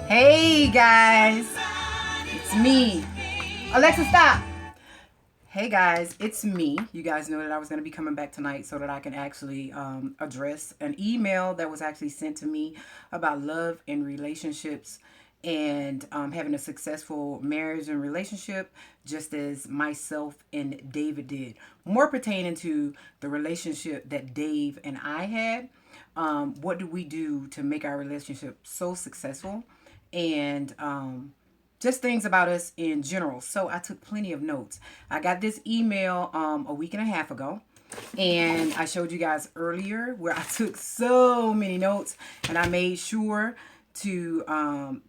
Hey guys, it's me. Alexa, stop. Hey guys, it's me. You guys know that I was going to be coming back tonight so that I can actually address an email that was actually sent to me about love and relationships and having a successful marriage and relationship, just as myself and David did. More pertaining to the relationship that Dave and I had. What do we do to make our relationship so successful? And just things about us in general. So I took plenty of notes. I got this email a week and a half ago, and I showed you guys earlier where I took so many notes, and I made sure to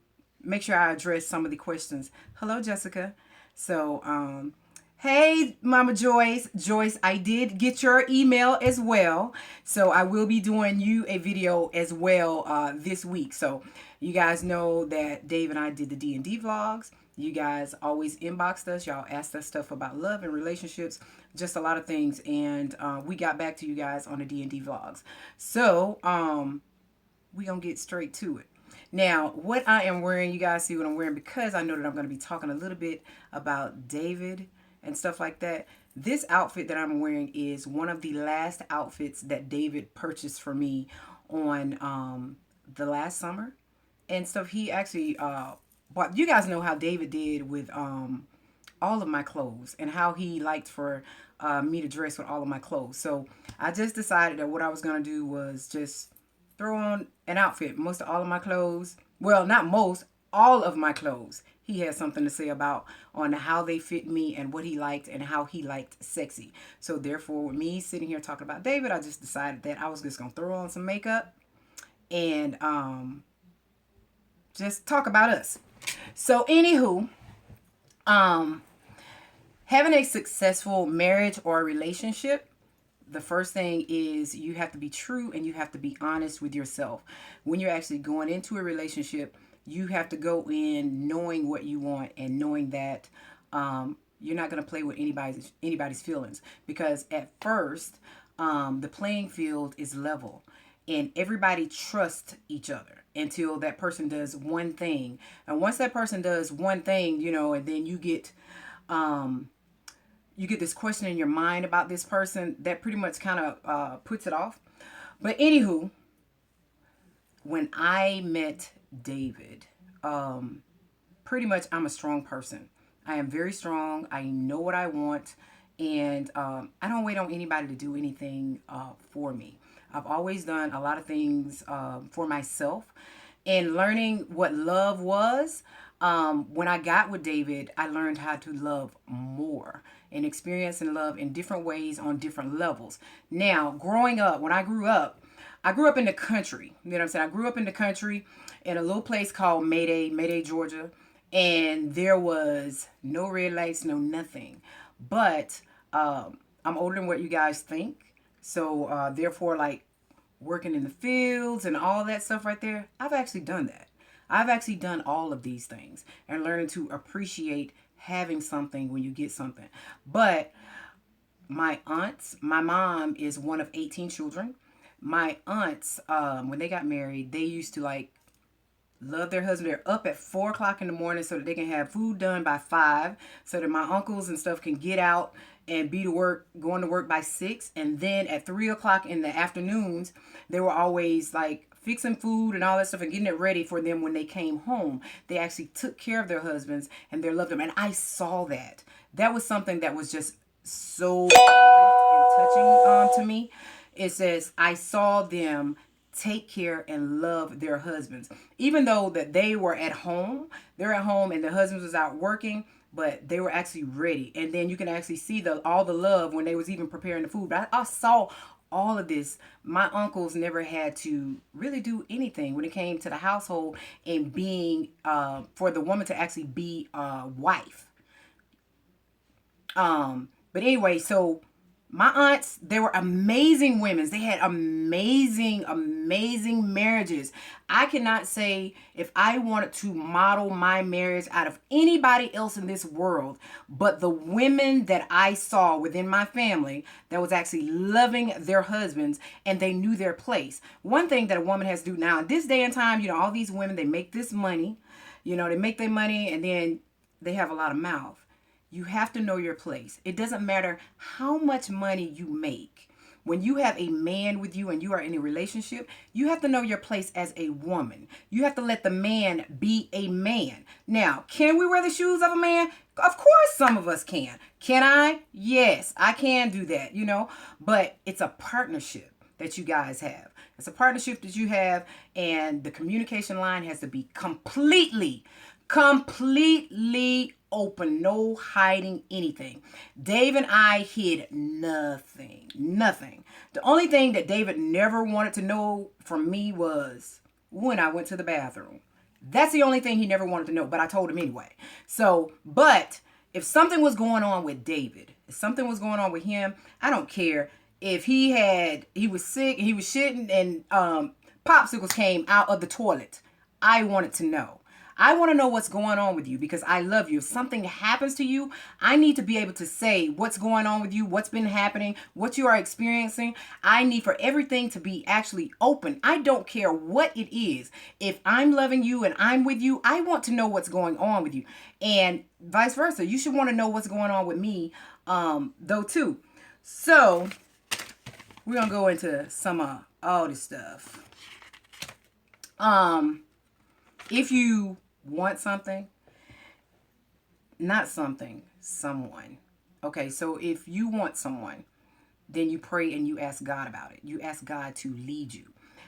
make sure I address some of the questions. Hello, Jessica. So, hey, Mama Joyce. Joyce, I did get your email as well. So I will be doing you a video as well this week. So you guys know that Dave and I did the D&D vlogs. You guys always inboxed us. Y'all asked us stuff about love and relationships, just a lot of things. And we got back to you guys on the D&D vlogs. So we're going to get straight to it. Now, what I am wearing, you guys see what I'm wearing because I know that I'm going to be talking a little bit about David and stuff like that. This outfit that I'm wearing is one of the last outfits that David purchased for me on the last summer and stuff. He actually bought, you guys know how David did with all of my clothes and how he liked for me to dress with all of my clothes. So I just decided that what I was going to do was just throw on an outfit. Most of all of my clothes, well, not most, all of my clothes, he had something to say about on how they fit me and what he liked and how he liked sexy. So therefore, with me sitting here talking about David, I just decided that I was just going to throw on some makeup and just talk about us. So anywho, having a successful marriage or a relationship, the first thing is you have to be true and you have to be honest with yourself. When you're actually going into a relationship, you have to go in knowing what you want and knowing that you're not going to play with anybody's feelings. Because at first, the playing field is level and everybody trusts each other until that person does one thing. And once that person does one thing, and then you get this question in your mind about this person, that pretty much kind of puts it off. But anywho, when I met David, pretty much I'm a strong person. I am very strong. I know what I want. And I don't wait on anybody to do anything for me. I've always done a lot of things for myself. And learning what love was, when I got with David, I learned how to love more and experiencing love in different ways on different levels. Now, growing up, when I grew up in the country. You know what I'm saying? I grew up in the country in a little place called Mayday, Georgia. And there was no red lights, no nothing. But I'm older than what you guys think. So therefore, like working in the fields and all that stuff right there, I've actually done that. I've actually done all of these things and learning to appreciate having something when you get something. But my mom is one of 18 children. My aunts, when they got married, they used to like love their husband. They're up at 4 o'clock in the morning so that they can have food done by 5, so that my uncles and stuff can get out and going to work by 6. And then at 3 o'clock in the afternoons, they were always like fixing food and all that stuff and getting it ready for them when they came home. They actually took care of their husbands and they loved them. And I saw that. That was something that was just so great and touching to me. It says, I saw them take care and love their husbands. Even though that they're at home and the husbands was out working, but they were actually ready. And then you can actually see all the love when they was even preparing the food. But I saw all of this. My uncles never had to really do anything when it came to the household and being for the woman to actually be a wife. But anyway, so my aunts, they were amazing women. They had amazing, amazing marriages. I cannot say if I wanted to model my marriage out of anybody else in this world, but the women that I saw within my family that was actually loving their husbands and they knew their place. One thing that a woman has to do now in this day and time, all these women, they make this money. You know, they make their money and then they have a lot of mouth. You have to know your place. It doesn't matter how much money you make. When you have a man with you and you are in a relationship, you have to know your place as a woman. You have to let the man be a man. Now, can we wear the shoes of a man? Of course, some of us can. Can I? Yes, I can do that, you know, but it's a partnership that you guys have. It's a partnership that you have, and the communication line has to be completely open, no hiding anything. Dave and I hid nothing. The only thing that David never wanted to know from me was when I went to the bathroom. That's the only thing he never wanted to know, but I told him anyway. So, but if something was going on with David, if something was going on with him, I don't care if he was sick and he was shitting and popsicles came out of the toilet. I wanted to know. I want to know what's going on with you because I love you. If something happens to you, I need to be able to say what's going on with you, what's been happening, what you are experiencing. I need for everything to be actually open. I don't care what it is. If I'm loving you and I'm with you, I want to know what's going on with you. And vice versa. You should want to know what's going on with me, though, too. So, we're going to go into some all this stuff. If you want something, not something, someone. Okay, so if you want someone, then you pray and you ask God about it. You ask God to lead you.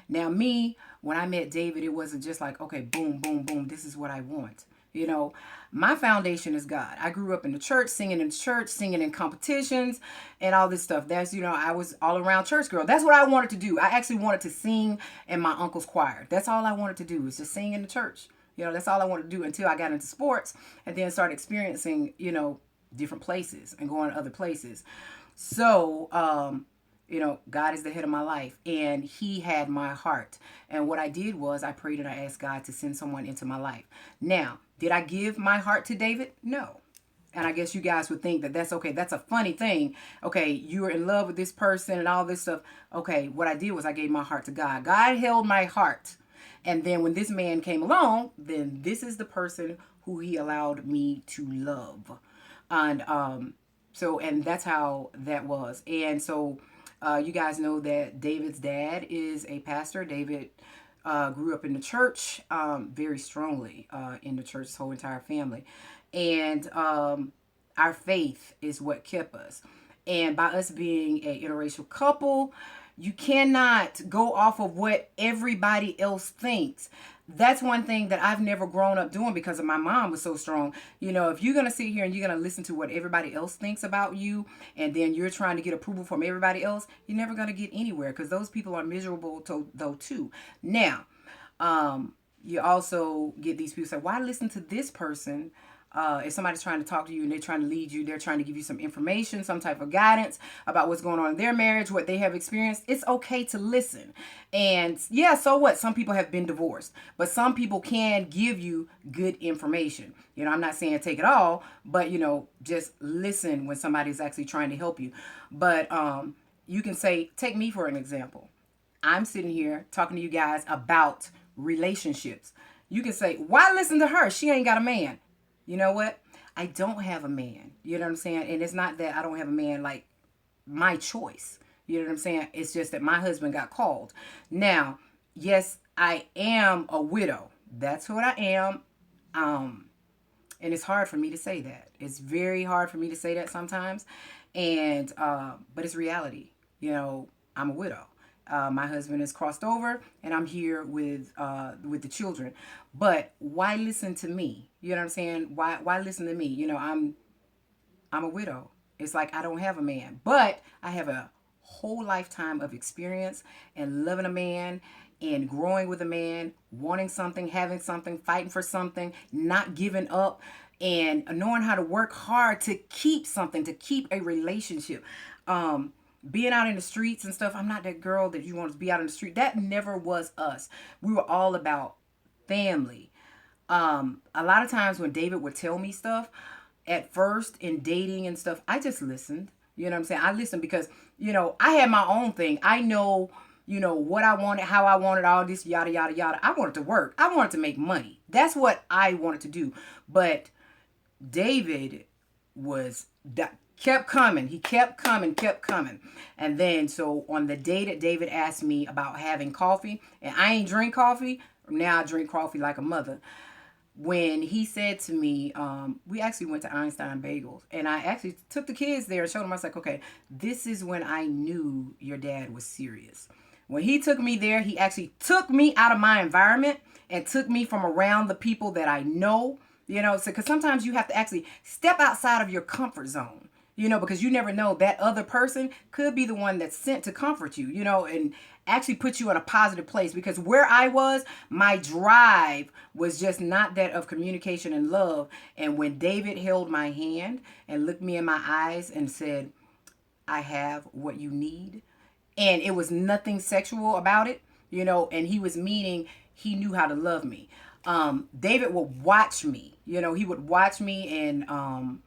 Now, me, when I met David, it wasn't just like, okay, boom, boom, boom, this is what I want. You know, my foundation is God. I grew up in the church, singing in competitions and all this stuff. That's, you know, I was all around church girl. That's what I wanted to do. I actually wanted to sing in my uncle's choir. That's all I wanted to do was just sing in the church. You know, that's all I wanted to do until I got into sports and then started experiencing, you know, different places and going to other places. So, you know, God is the head of my life and he had my heart. And what I did was I prayed and I asked God to send someone into my life. Now, did I give my heart to David? No. And I guess you guys would think that that's okay. That's a funny thing. Okay, you were in love with this person and all this stuff. Okay, what I did was I gave my heart to God. God held my heart. And then when this man came along, then this is the person who he allowed me to love. And and that's how that was. And so you guys know that David's dad is a pastor. David grew up in the church, very strongly in the church, his whole entire family. And our faith is what kept us. And by us being an interracial couple, you cannot go off of what everybody else thinks. That's one thing that I've never grown up doing because of my mom was so strong. You know, if you're going to sit here and you're going to listen to what everybody else thinks about you and then you're trying to get approval from everybody else, you're never going to get anywhere because those people are miserable though too. Now, you also get these people say, why listen to this person? If somebody's trying to talk to you and they're trying to lead you, they're trying to give you some information, some type of guidance about what's going on in their marriage, what they have experienced, it's okay to listen. And yeah, so what? Some people have been divorced, but some people can give you good information. You know, I'm not saying take it all, but, you know, just listen when somebody's actually trying to help you. But you can say, take me for an example. I'm sitting here talking to you guys about relationships. You can say, why listen to her? She ain't got a man. You know what? I don't have a man. You know what I'm saying? And it's not that I don't have a man, like my choice. You know what I'm saying? It's just that my husband got called. Now, yes, I am a widow. That's what I am. And it's hard for me to say that. It's very hard for me to say that sometimes. And but it's reality. You know, I'm a widow. My husband is crossed over, and I'm here with the children. But why listen to me? You know what I'm saying? Why listen to me? You know, I'm a widow. It's like I don't have a man, but I have a whole lifetime of experience and loving a man and growing with a man, wanting something, having something, fighting for something, not giving up, and knowing how to work hard to keep something, to keep a relationship. Being out in the streets and stuff, I'm not that girl that you want to be out in the street. That never was us. We were all about family. A lot of times when David would tell me stuff, at first in dating and stuff, I just listened. You know what I'm saying? I listened because, you know, I had my own thing. I know what I wanted, how I wanted, all this, yada, yada, yada. I wanted to work. I wanted to make money. That's what I wanted to do. But David was that kept coming. He kept coming, kept coming. And then so on the day that David asked me about having coffee, and I ain't drink coffee, now I drink coffee like a mother. When he said to me, we actually went to Einstein Bagels, and I actually took the kids there and showed them. I was like, okay, this is when I knew your dad was serious. When he took me there, he actually took me out of my environment and took me from around the people that I know, so because sometimes you have to actually step outside of your comfort zone, because you never know, that other person could be the one that's sent to comfort you, and actually put you in a positive place. Because where I was, my drive was just not that of communication and love. And when David held my hand and looked me in my eyes and said, I have what you need, and it was nothing sexual about it, and he was meaning he knew how to love me. David would watch me, he would watch me, and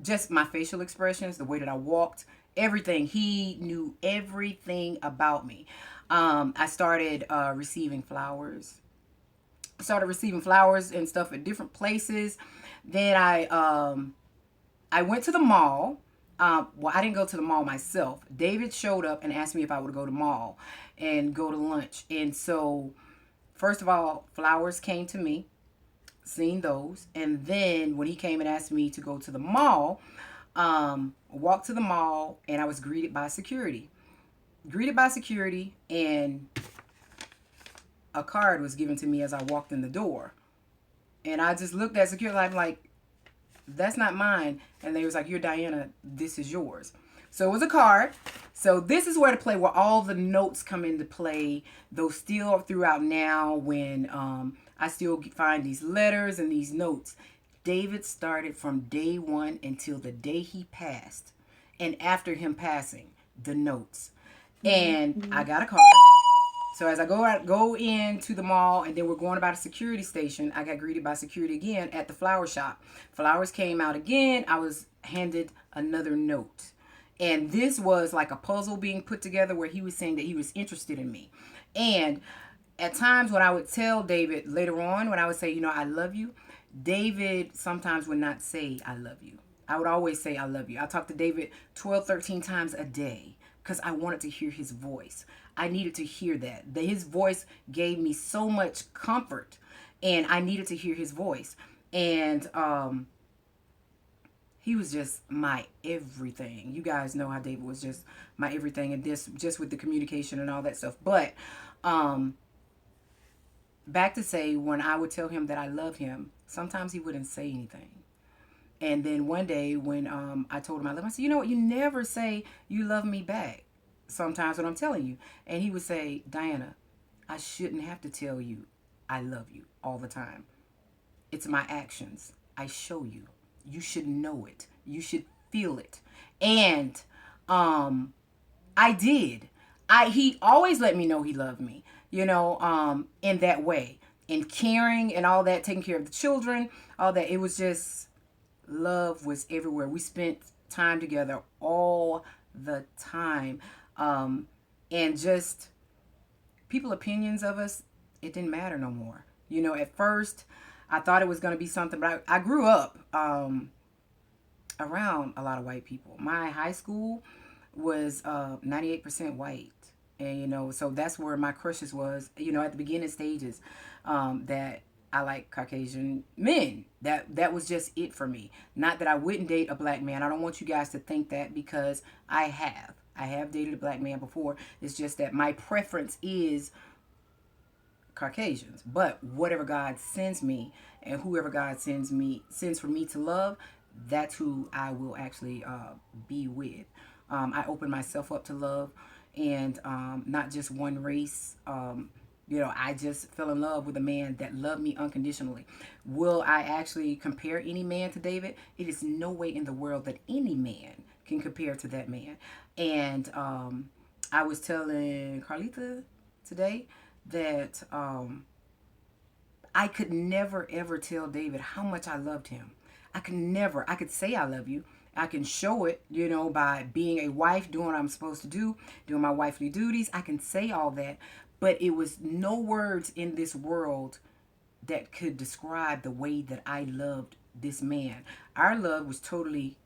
just my facial expressions, the way that I walked, everything. He knew everything about me. I started receiving flowers. Started receiving flowers and stuff at different places. Then I went to the mall. Well, I didn't go to the mall myself. David showed up and asked me if I would go to the mall and go to lunch. And so, first of all, flowers came to me, seen those. And then when he came and asked me to go to the mall, walked to the mall, and I was greeted by security. Greeted by security, and a card was given to me as I walked in the door. And I just looked at security, like, that's not mine. And they was like, you're Diana, this is yours. So it was a card. So this is where to play, where all the notes come into play. Those still throughout now, when I still find these letters and these notes. David started from day one until the day he passed. And after him passing, the notes. And I got a card. So as I go into the mall, and then we're going about a security station, I got greeted by security again at the flower shop. Flowers came out again. I was handed another note. And this was like a puzzle being put together, where he was saying that he was interested in me. And at times when I would tell David later on, when I would say, I love you, David sometimes would not say, I love you. I would always say, I love you. I talked to David 12, 13 times a day because I wanted to hear his voice. I needed to hear that. His voice gave me so much comfort, and I needed to hear his voice. And he was just my everything. You guys know how David was just my everything, and this just with the communication and all that stuff. But back to say, when I would tell him that I love him, sometimes he wouldn't say anything. And then one day when I told him I love him, I said, you know what? You never say you love me back sometimes when I'm telling you. And he would say, Diana, I shouldn't have to tell you I love you all the time. It's my actions. I show you. You should know it. You should feel it. And I did. He always let me know he loved me, in that way. In caring and all that, taking care of the children, all that. It was just, love was everywhere. We spent time together all the time. And just people opinions of us, it didn't matter no more. At first I thought it was going to be something, but I grew up around a lot of white people. My high school was 98% white. And, so that's where my crushes was, at the beginning stages, that I like Caucasian men. That was just it for me. Not that I wouldn't date a black man. I don't want you guys to think that, because I have dated a black man before. It's just that my preference is Caucasians. But whatever God sends me, and whoever God sends for me to love, that's who I will actually be with. I open myself up to love, and not just one race. I just fell in love with a man that loved me unconditionally. Will I actually compare any man to David? It is no way in the world that any man can compare to that man. And I was telling Carlita today that I could never ever tell David how much I loved him. I could say I love you. I can show it, by being a wife, doing what I'm supposed to do, doing my wifely duties. I can say all that. But it was no words in this world that could describe the way that I loved this man. Our love was totally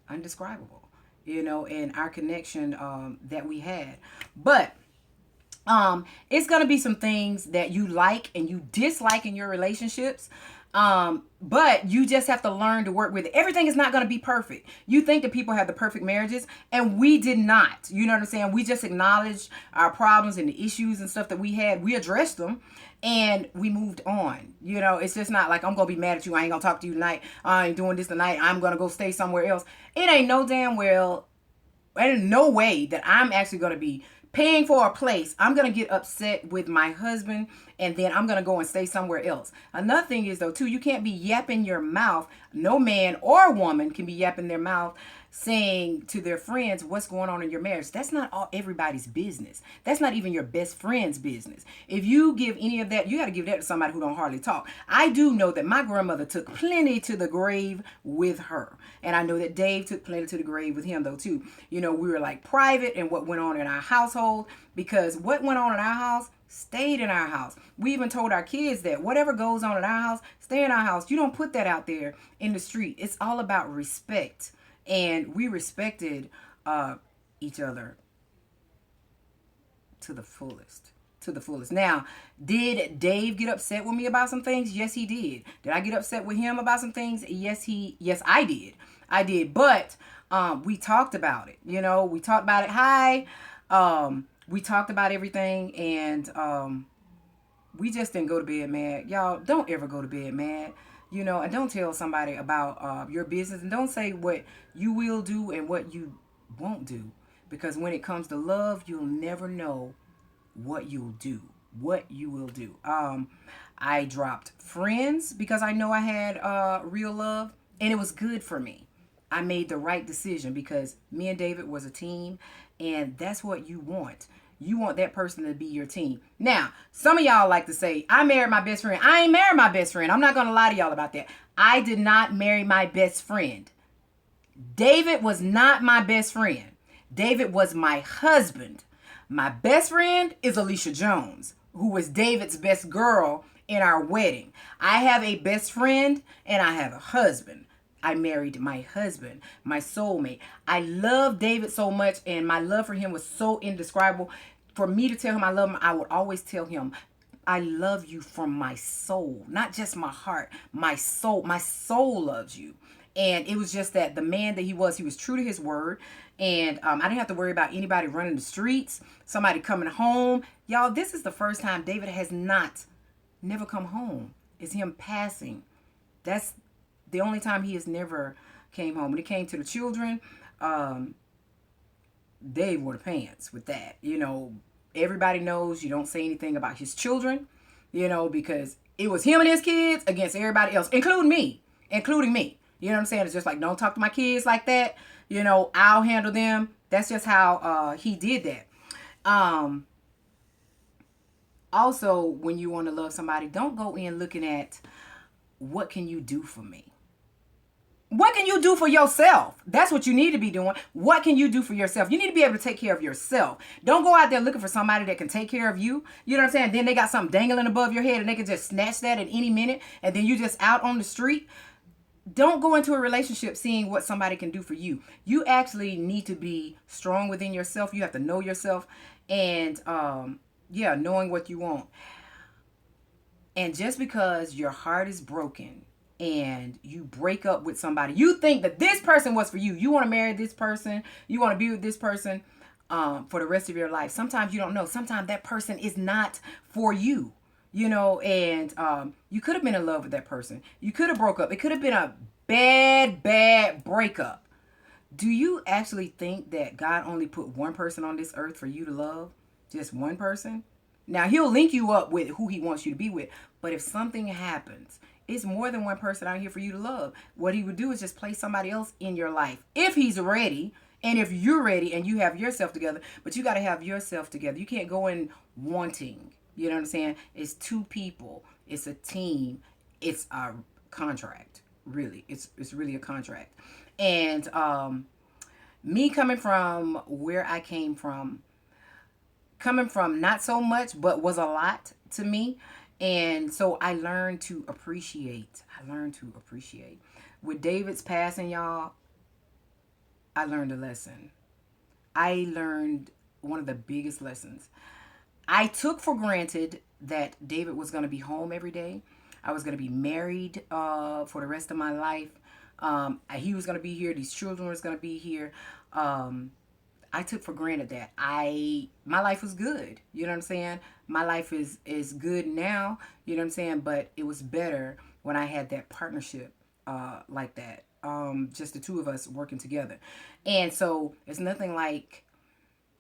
undescribable, and our connection that we had. But it's gonna be some things that you like and you dislike in your relationships. But you just have to learn to work with it. Everything is not going to be perfect. You think that people have the perfect marriages, and we did not. You know what I'm saying? We just acknowledged our problems and the issues and stuff that we had. We addressed them, and we moved on. It's just not like I'm going to be mad at you. I ain't going to talk to you tonight. I ain't doing this tonight. I'm going to go stay somewhere else. It ain't no damn well, and no way that I'm actually going to be paying for a place. I'm going to get upset with my husband, and then I'm going to go and stay somewhere else. Another thing is, though, too, you can't be yapping your mouth. No man or woman can be yapping their mouth saying to their friends what's going on in your marriage. That's not everybody's business. That's not even your best friend's business. If you give any of that, you got to give that to somebody who don't hardly talk. I do know that my grandmother took plenty to the grave with her. And I know that Dave took plenty to the grave with him, though, too. We were like private in what went on in our household, because what went on in our house stayed in our house. We even told our kids that whatever goes on in our house, stay in our house. You don't put that out there in the street. It's all about respect. And we respected each other to the fullest. To the fullest. Now, did Dave get upset with me about some things? Yes, he did. Did I get upset with him about some things? Yes, I did. I did. But we talked about it. We talked about it. We talked about everything, and we just didn't go to bed mad. Y'all, don't ever go to bed mad. And don't tell somebody about your business, and don't say what you will do and what you won't do, because when it comes to love, you'll never know what you'll do. What you will do. I dropped friends because I know I had real love, and it was good for me. I made the right decision because me and David was a team, and that's what you want. You want that person to be your team. Now, some of y'all like to say, I married my best friend. I ain't married my best friend. I'm not going to lie to y'all about that. I did not marry my best friend. David was not my best friend. David was my husband. My best friend is Alicia Jones, who was David's best girl in our wedding. I have a best friend and I have a husband. I married my husband, my soulmate. I love David so much, and my love for him was so indescribable. For me to tell him I love him, I would always tell him, I love you from my soul, not just my heart, my soul. My soul loves you. And it was just that the man that he was true to his word. And I didn't have to worry about anybody running the streets, somebody coming home. Y'all, this is the first time David has never come home. It's him passing. That's the only time he has never came home. When it came to the children, they wore the pants with that. Everybody knows you don't say anything about his children, because it was him and his kids against everybody else, including me. You know what I'm saying? It's just like, don't talk to my kids like that. I'll handle them. That's just how he did that. Also, when you want to love somebody, don't go in looking at what can you do for me. What can you do for yourself? That's what you need to be doing. What can you do for yourself? You need to be able to take care of yourself. Don't go out there looking for somebody that can take care of you. You know what I'm saying? Then they got something dangling above your head and they can just snatch that at any minute. And then you just out on the street. Don't go into a relationship seeing what somebody can do for you. You actually need to be strong within yourself. You have to know yourself, and knowing what you want. And just because your heart is broken and you break up with somebody, you think that this person was for you. You want to marry this person. You want to be with this person for the rest of your life. Sometimes you don't know. Sometimes that person is not for you. And you could have been in love with that person. You could have broke up. It could have been a bad breakup. Do you actually think that God only put one person on this earth for you to love? Just one person? Now, he'll link you up with who he wants you to be with. But if something happens, it's more than one person out here for you to love. What he would do is just place somebody else in your life. If he's ready, and if you're ready and you have yourself together. But you got to have yourself together. You can't go in wanting. You know what I'm saying? It's two people. It's a team. It's a contract. Really, it's really a contract. And me coming from where I came from, coming from not so much, but was a lot to me. And so I learned to appreciate. I learned to appreciate. With David's passing, y'all, I learned a lesson. I learned one of the biggest lessons. I took for granted that David was going to be home every day. I was going to be married for the rest of my life. He was going to be here. These children was going to be here. I took for granted that my life was good. You know what I'm saying? My life is good now. You know what I'm saying? But it was better when I had that partnership like that. Just the two of us working together. And so it's nothing like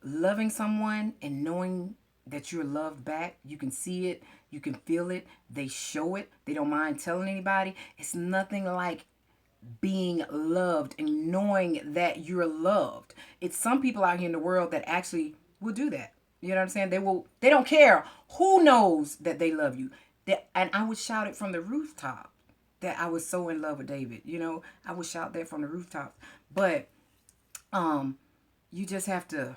loving someone and knowing that you're loved back. You can see it, you can feel it, they show it, they don't mind telling anybody. It's nothing like being loved and knowing that you're loved. It's some people out here in the world that actually will do that. You know what I'm saying? They don't care who knows that they love you. And I would shout it from the rooftop that I was so in love with David. You know, I would shout that from the rooftop. But you just have to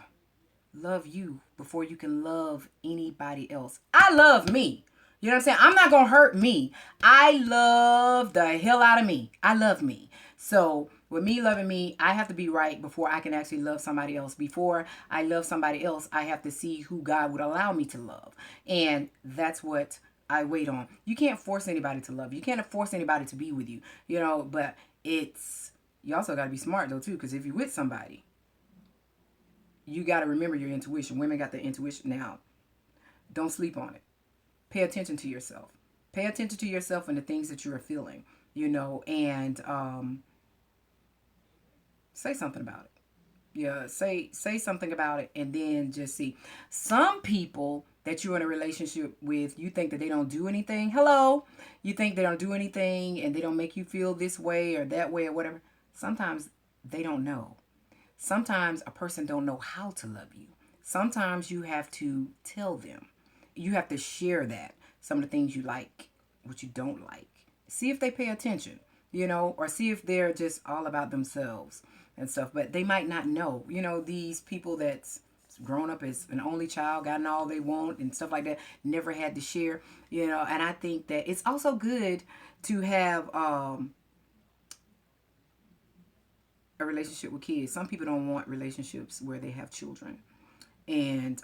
love you before you can love anybody else. I love me. You know what I'm saying? I'm not going to hurt me. I love the hell out of me. I love me. So with me loving me, I have to be right before I can actually love somebody else. Before I love somebody else, I have to see who God would allow me to love. And that's what I wait on. You can't force anybody to love you. You can't force anybody to be with you. You know, but you also got to be smart though too, because if you're with somebody, you got to remember your intuition. Women got their intuition now. Don't sleep on it. Pay attention to yourself. Pay attention to yourself and the things that you are feeling, you know, and say something about it. Yeah, say something about it, and then just see. Some people that you're in a relationship with, you think that they don't do anything. Hello. You think they don't do anything and they don't make you feel this way or that way or whatever. Sometimes they don't know. Sometimes a person don't know how to love you. Sometimes you have to tell them. You have to share that. Some of the things you like, what you don't like. See if they pay attention, you know, or see if they're just all about themselves and stuff. But they might not know. You know, these people that's grown up as an only child, gotten all they want and stuff like that, never had to share, you know. And I think that it's also good to have a relationship with kids. Some people don't want relationships where they have children. And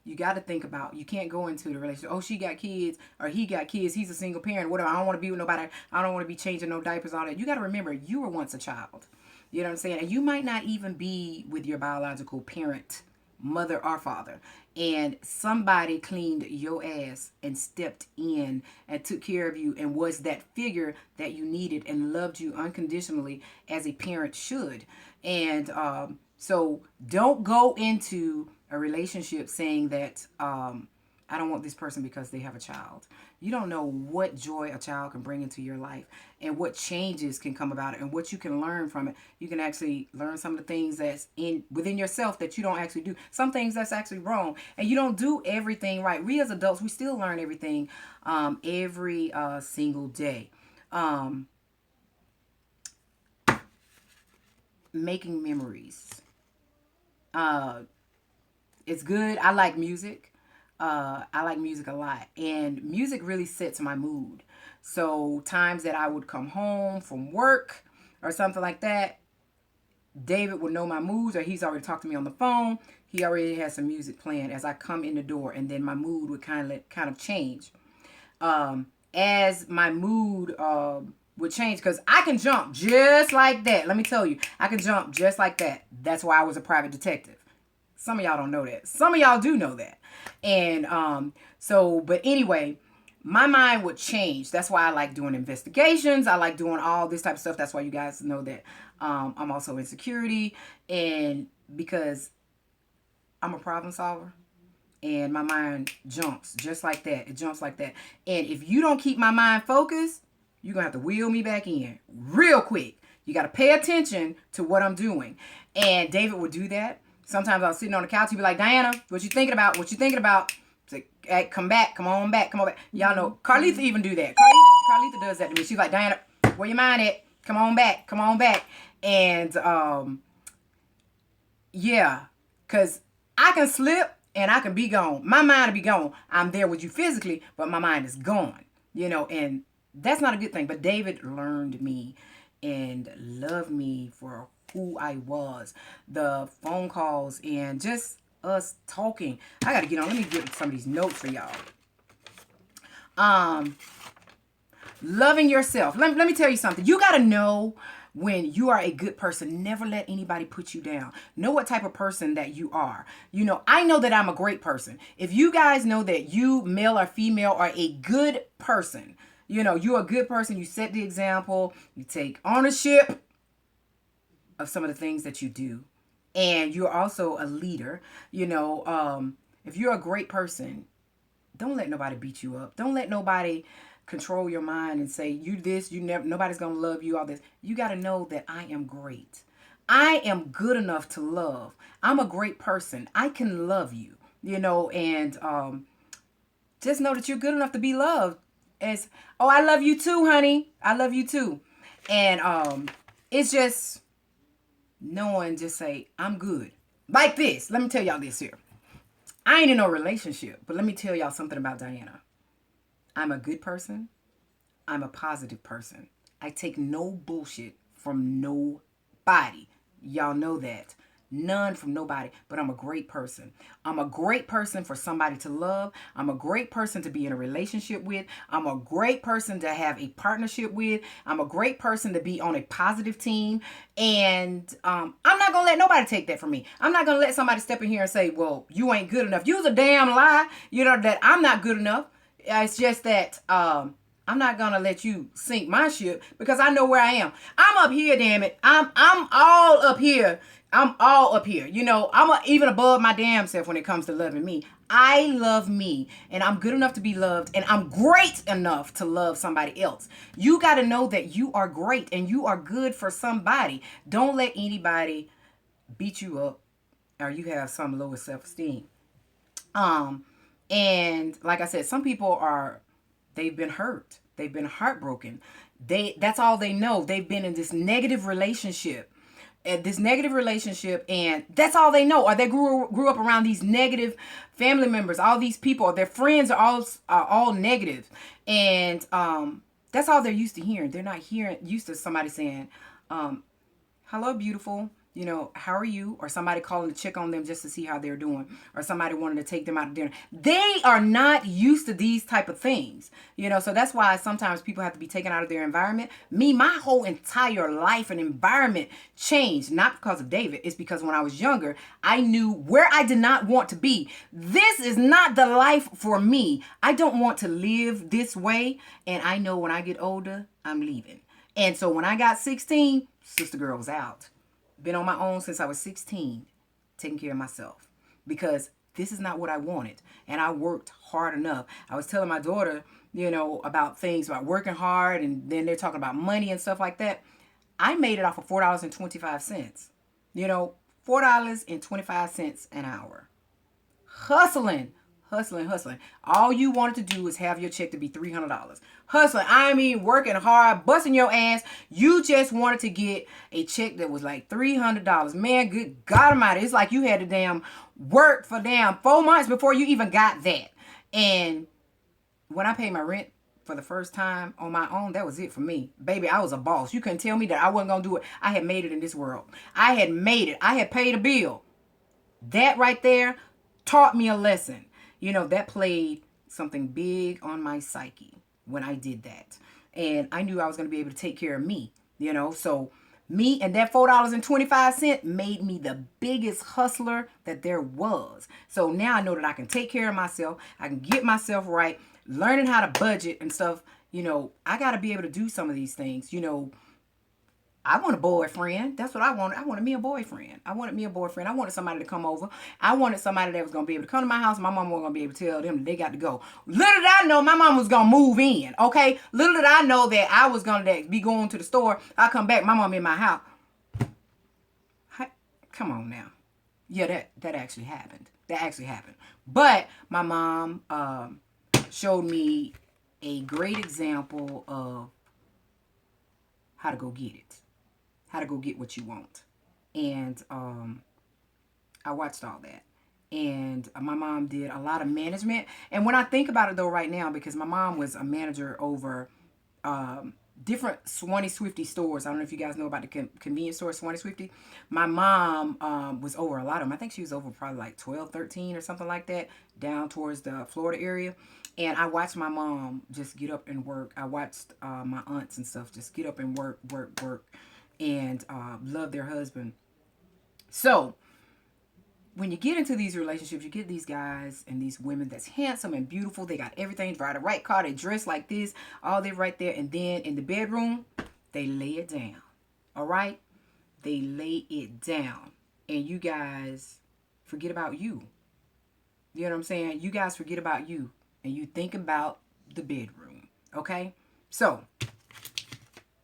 you got to think about, you can't go into the relationship, oh, she got kids or he got kids, he's a single parent, whatever, I don't want to be with nobody, I don't want to be changing no diapers, all that. You got to remember, you were once a child. You know what I'm saying? And you might not even be with your biological parent, mother or father, and somebody cleaned your ass and stepped in and took care of you and was that figure that you needed and loved you unconditionally as a parent should. And so don't go into a relationship saying that I don't want this person because they have a child. You don't know what joy a child can bring into your life and what changes can come about it and what you can learn from it. You can actually learn some of the things that's within yourself that you don't actually do. Some things that's actually wrong. And you don't do everything right. We as adults, we still learn everything every single day. Making memories. It's good. I like music. I like music a lot. And music really sets my mood. So times that I would come home from work or something like that, David would know my moods, or he's already talked to me on the phone. He already has some music playing as I come in the door, and then my mood would kind of change. As my mood would change, because I can jump just like that. Let me tell you, I can jump just like that. That's why I was a private detective. Some of y'all don't know that. Some of y'all do know that. And but anyway, my mind would change. That's why I like doing investigations. I like doing all this type of stuff. That's why you guys know that I'm also in security. And because I'm a problem solver. And my mind jumps just like that. It jumps like that. And if you don't keep my mind focused, you're going to have to wheel me back in real quick. You got to pay attention to what I'm doing. And David would do that. Sometimes I was sitting on the couch. He'd be like, Diana, what you thinking about? What you thinking about? Say, hey, come back. Come on back. Come on back. Y'all know. Carlitha even do that. Carlitha does that to me. She's like, Diana, what Where your mind at? Come on back. Come on back. And yeah, because I can slip and I can be gone. My mind will be gone. I'm there with you physically, but my mind is gone. And that's not a good thing. But David learned me and loved me for who I was. The phone calls and just us talking. I gotta get on. Let me get some of these notes for y'all. Loving yourself. Let me tell you something. You gotta know when you are a good person. Never let anybody put you down. Know what type of person that you are. I know that I'm a great person. If you guys know that you, male or female, are a good person, you're a good person. You set the example. You take ownership of some of the things that you do. And you're also a leader. If you're a great person, don't let nobody beat you up. Don't let nobody control your mind and say you this, you never, nobody's gonna love you, all this. You got to know that I am great. I am good enough to love. I'm a great person. I can love you, and just know that you're good enough to be loved. As, oh, I love you too, honey. I love you too. And it's just knowing, just say, I'm good. Like this. Let me tell y'all this here. I ain't in no relationship, but let me tell y'all something about Diana. I'm a good person. I'm a positive person. I take no bullshit from nobody. Y'all know that. None from nobody, but I'm a great person. I'm a great person for somebody to love. I'm a great person to be in a relationship with. I'm a great person to have a partnership with. I'm a great person to be on a positive team. And I'm not going to let nobody take that from me. I'm not going to let somebody step in here and say, well, you ain't good enough. You's a damn lie, that I'm not good enough. It's just that I'm not gonna let you sink my ship because I know where I am. I'm up here, damn it. I'm all up here. I'm all up here. I'm even above my damn self when it comes to loving me. I love me, and I'm good enough to be loved, and I'm great enough to love somebody else. You got to know that you are great and you are good for somebody. Don't let anybody beat you up or you have some lower self-esteem. And like I said, some people they've been hurt. They've been heartbroken. That's all they know. They've been in this negative relationship. And that's all they know. Or they grew up around these negative family members. All these people, their friends are all negative. And that's all they're used to hearing. They're not used to somebody saying, hello, beautiful. How are you? Or somebody calling to check on them just to see how they're doing. Or somebody wanting to take them out to dinner. They are not used to these type of things. So that's why sometimes people have to be taken out of their environment. Me, my whole entire life and environment changed. Not because of David. It's because when I was younger, I knew where I did not want to be. This is not the life for me. I don't want to live this way. And I know when I get older, I'm leaving. And so when I got 16, sister girl was out. Been on my own since I was 16, taking care of myself because this is not what I wanted. And I worked hard enough. I was telling my daughter, about things about working hard, and then they're talking about money and stuff like that. I made it off of $4.25. $4.25 an hour. Hustling. All you wanted to do is have your check to be $300. Hustling. I mean, working hard, busting your ass. You just wanted to get a check that was like $300. Man, good God Almighty. It's like you had to damn work for damn 4 months before you even got that. And when I paid my rent for the first time on my own, that was it for me. Baby, I was a boss. You couldn't tell me that I wasn't going to do it. I had made it in this world. I had made it. I had paid a bill. That right there taught me a lesson. That played something big on my psyche when I did that. And I knew I was going to be able to take care of me, So me and that $4.25 made me the biggest hustler that there was. So now I know that I can take care of myself. I can get myself right, learning how to budget and stuff. I got to be able to do some of these things, I want a boyfriend. That's what I wanted. I wanted me a boyfriend. I wanted somebody to come over. I wanted somebody that was going to be able to come to my house. My mom wasn't going to be able to tell them that they got to go. Little did I know my mom was going to move in, okay? Little did I know that I was going to be going to the store. I come back, my mom in my house. Come on now. Yeah, that actually happened. But my mom showed me a great example of how to go get it, how to go get what you want. And I watched all that. And my mom did a lot of management. And when I think about it, though, right now, because my mom was a manager over different Swanee Swifty stores. I don't know if you guys know about the convenience store, Swanee Swifty. My mom was over a lot of them. I think she was over probably like 12, 13 or something like that, down towards the Florida area. And I watched my mom just get up and work. I watched my aunts and stuff just get up and work, and love their husband. So when you get into these relationships, you get these guys and these women that's handsome and beautiful. They got everything, drive the right car, they dress like this, all they right there. And then in the bedroom, they lay it down. All right? They lay it down. And you guys forget about you. You know what I'm saying? You guys forget about you. And you think about the bedroom. Okay? So,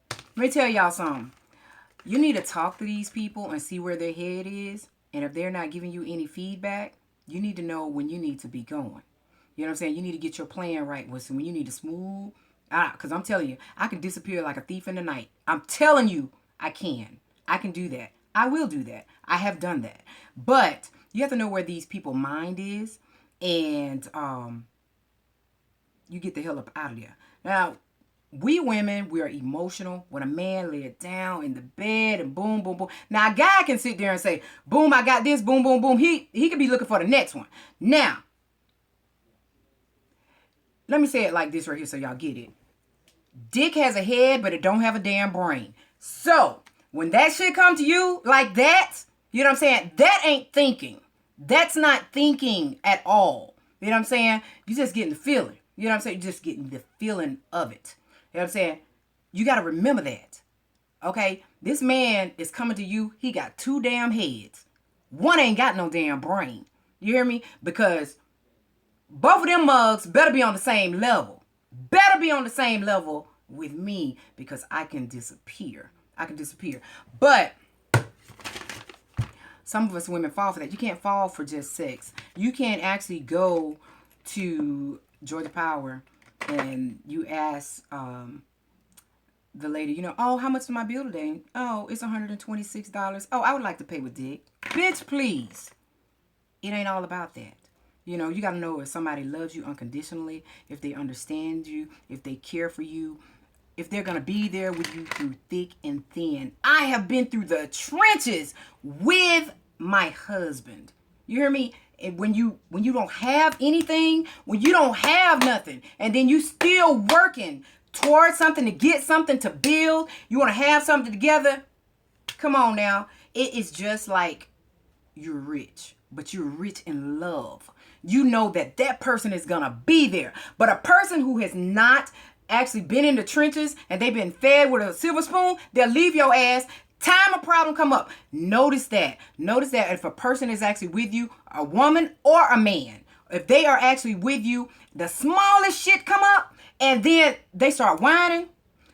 let me tell y'all something. You need to talk to these people and see where their head is. And if they're not giving you any feedback, you need to know when you need to be going. You know what I'm saying? You need to get your plan right. When you need to smooth out. Because I'm telling you, I can disappear like a thief in the night. I'm telling you, I can. I can do that. I will do that. I have done that. But you have to know where these people's mind is. And you get the hell up out of there. Now, we women, we are emotional. When a man lay it down in the bed and boom, boom, boom. Now, a guy can sit there and say, boom, I got this, boom, boom, boom. He could be looking for the next one. Now, let me say it like this right here so y'all get it. Dick has a head, but it don't have a damn brain. So, when that shit come to you like that, you know what I'm saying? That ain't thinking. That's not thinking at all. You know what I'm saying? You just getting the feeling. You know what I'm saying? You're just getting the feeling of it. You know what I'm saying? You got to remember that. Okay? This man is coming to you. He got 2 damn heads. One ain't got no damn brain. You hear me? Because both of them mugs better be on the same level. Better be on the same level with me, because I can disappear. I can disappear. But some of us women fall for that. You can't fall for just sex. You can't actually go to Georgia Power and you ask the lady, you know, oh, how much is my bill today? Oh, it's $126. Oh, I would like to pay with dick. Bitch, please. It ain't all about that. You know, you got to know if somebody loves you unconditionally, if they understand you, if they care for you, if they're going to be there with you through thick and thin. I have been through the trenches with my husband. You hear me? And when you don't have anything, when you don't have nothing, and then you still working towards something to get something to build, you want to have something together, come on now. It is just like you're rich, but you're rich in love. You know that that person is going to be there. But a person who has not actually been in the trenches and they've been fed with a silver spoon, they'll leave your ass. Time a problem come up. Notice that. Notice that if a person is actually with you, a woman or a man, if they are actually with you, the smallest shit come up and then they start whining.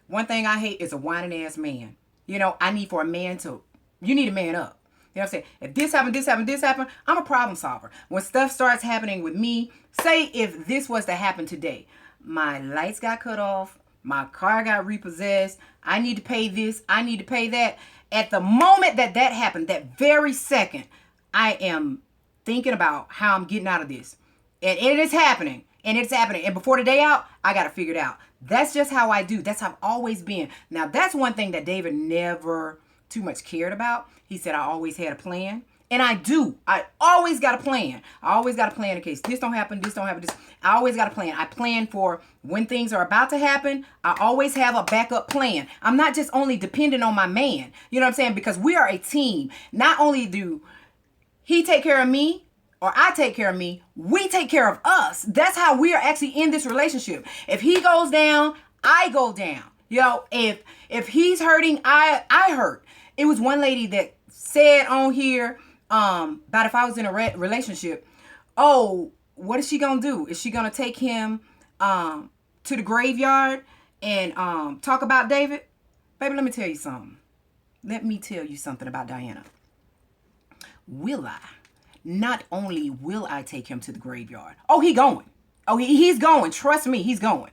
One thing I hate is a whining ass man. You know, I need for a man to, you need a man up. You know what I'm saying? If this happened, this happened, this happened, I'm a problem solver. When stuff starts happening with me, say if this was to happen today, my lights got cut off, my car got repossessed, I need to pay this, I need to pay that. At the moment that happened, that very second, I am thinking about how I'm getting out of this. And it is happening. And it's happening. And before the day out, I got to figure it out. That's just how I do. That's how I've always been. Now, that's one thing that David never too much cared about. He said I always had a plan. And I do. I always got a plan. I always got a plan in case this don't happen, this don't happen, this. I always got a plan. I plan for when things are about to happen. I always have a backup plan. I'm not just only dependent on my man. You know what I'm saying? Because we are a team. Not only do he take care of me or I take care of me, we take care of us. That's how we are actually in this relationship. If he goes down, I go down. You know, if he's hurting, I hurt. It was one lady that said on here, about if I was in a relationship, oh, what is she gonna do? Is she gonna take him to the graveyard and talk about David? Baby, let me tell you something. Let me tell you something about Diana. Will I? Not only will I take him to the graveyard. Oh, he going. Oh, he's going. Trust me, he's going.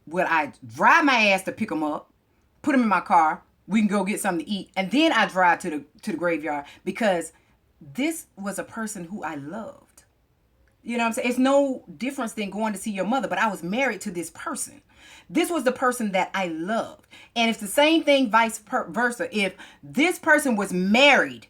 Will I drive my ass to pick him up? put him in my car. We can go get something to eat. And then I drive to the graveyard because this was a person who I loved. You know what I'm saying? It's no difference than going to see your mother, but I was married to this person. This was the person that I loved. And it's the same thing vice versa. If this person was married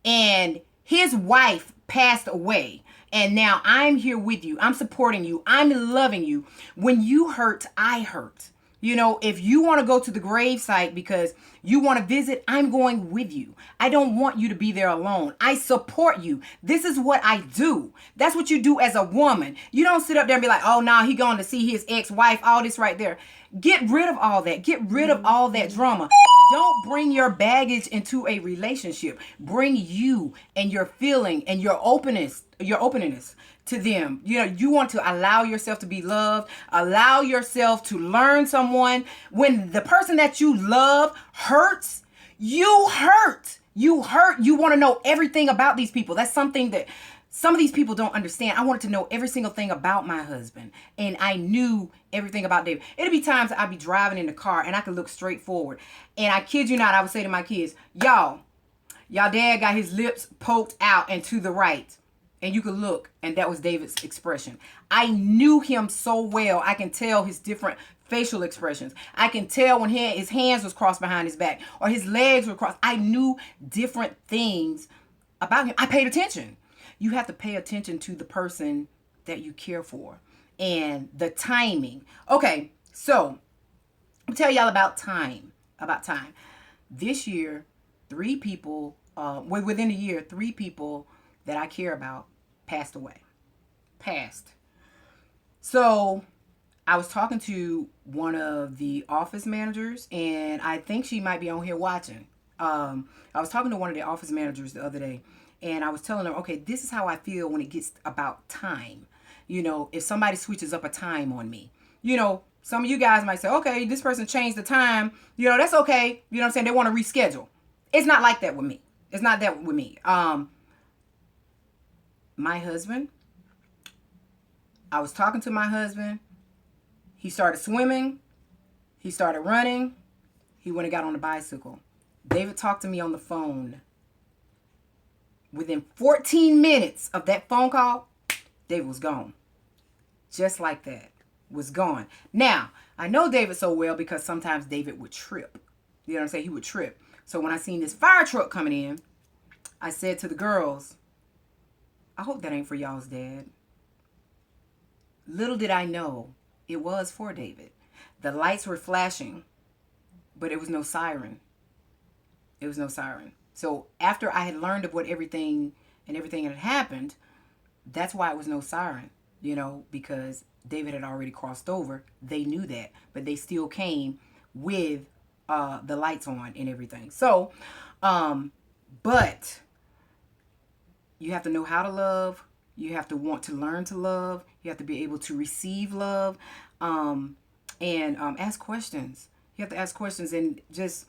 and his wife passed away, and now I'm here with you, I'm supporting you, I'm loving you. When you hurt, I hurt. You know, if you want to go to the gravesite because you want to visit, I'm going with you. I don't want you to be there alone. I support you. This is what I do. That's what you do as a woman. You don't sit up there and be like, oh, no, he going to see his ex-wife, all this right there. Get rid of all that. Get rid of all that drama. Don't bring your baggage into a relationship. Bring you and your feeling and your openness to them. You know, you want to allow yourself to be loved, allow yourself to learn someone. When the person that you love hurts, you hurt. You hurt. You want to know everything about these people. That's something that some of these people don't understand. I wanted to know every single thing about my husband, and I knew everything about David. It'd be times I'd be driving in the car and I could look straight forward. And I kid you not, I would say to my kids, y'all dad got his lips poked out and to the right. And you could look, and that was David's expression. I knew him so well. I can tell his different facial expressions. I can tell when his hands was crossed behind his back or his legs were crossed. I knew different things about him. I paid attention. You have to pay attention to the person that you care for and the timing. Okay, so I'll tell y'all about time. This year, 3 people, within a year, 3 people that I care about passed away. So I was talking to one of the office managers, and I think she might be on here watching. I was talking to one of the office managers the other day, and I was telling her, okay, this is how I feel when it gets about time. You know, if somebody switches up a time on me, you know, some of you guys might say, okay, this person changed the time. You know, that's okay. You know what I'm saying? They want to reschedule. It's not like that with me. It's not that with me. My husband, I was talking to my husband. He started swimming. He started running. He went and got on a bicycle. David talked to me on the phone. Within 14 minutes of that phone call, David was gone. Just like that. Was gone. Now, I know David so well because sometimes David would trip. You know what I'm saying? He would trip. So when I seen this fire truck coming in, I said to the girls, I hope that ain't for y'all's dad. Little did I know it was for David. The lights were flashing, but it was no siren. It was no siren. So after I had learned of everything had happened, that's why it was no siren, you know, because David had already crossed over. They knew that, but they still came with the lights on and everything. So, but you have to know how to love. You have to want to learn to love. You have to be able to receive love, and ask questions. You have to ask questions, and just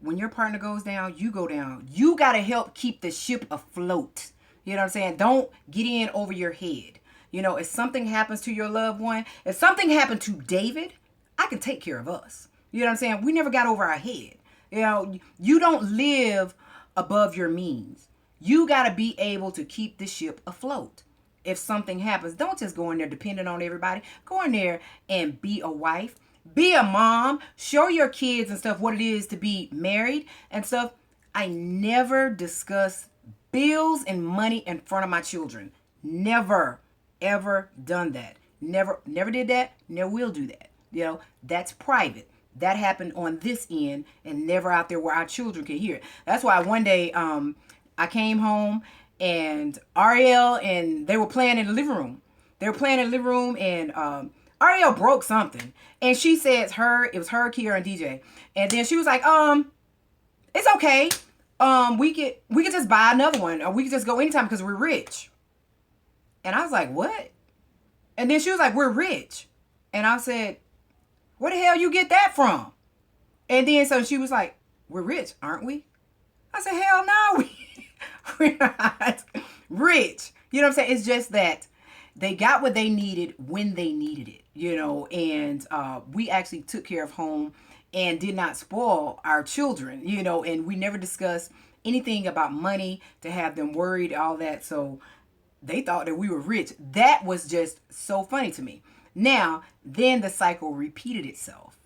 when your partner goes down, you go down. You got to help keep the ship afloat. You know what I'm saying? Don't get in over your head. You know, if something happens to your loved one, if something happened to David, I can take care of us. You know what I'm saying? We never got over our head. You know, you don't live above your means. You got to be able to keep the ship afloat. If something happens, don't just go in there depending on everybody. Go in there and be a wife, be a mom, show your kids and stuff what it is to be married and stuff. I never discuss bills and money in front of my children. Never, ever done that. Never did that. Never will do that. You know, that's private. That happened on this end and never out there where our children can hear it. That's why one day, I came home and Ariel and they were playing in the living room. And Ariel broke something. And she said it was her, Kiera, and DJ. And then she was like, it's okay. We could just buy another one, or we could just go anytime because we're rich. And I was like, what? And then she was like, we're rich. And I said, where the hell you get that from? And then so she was like, we're rich, aren't we? I said, hell no, we're not rich. You know what I'm saying? It's just that they got what they needed when they needed it, you know, and we actually took care of home and did not spoil our children, you know, and we never discussed anything about money to have them worried, all that. So they thought that we were rich. That was just so funny to me. Now, then the cycle repeated itself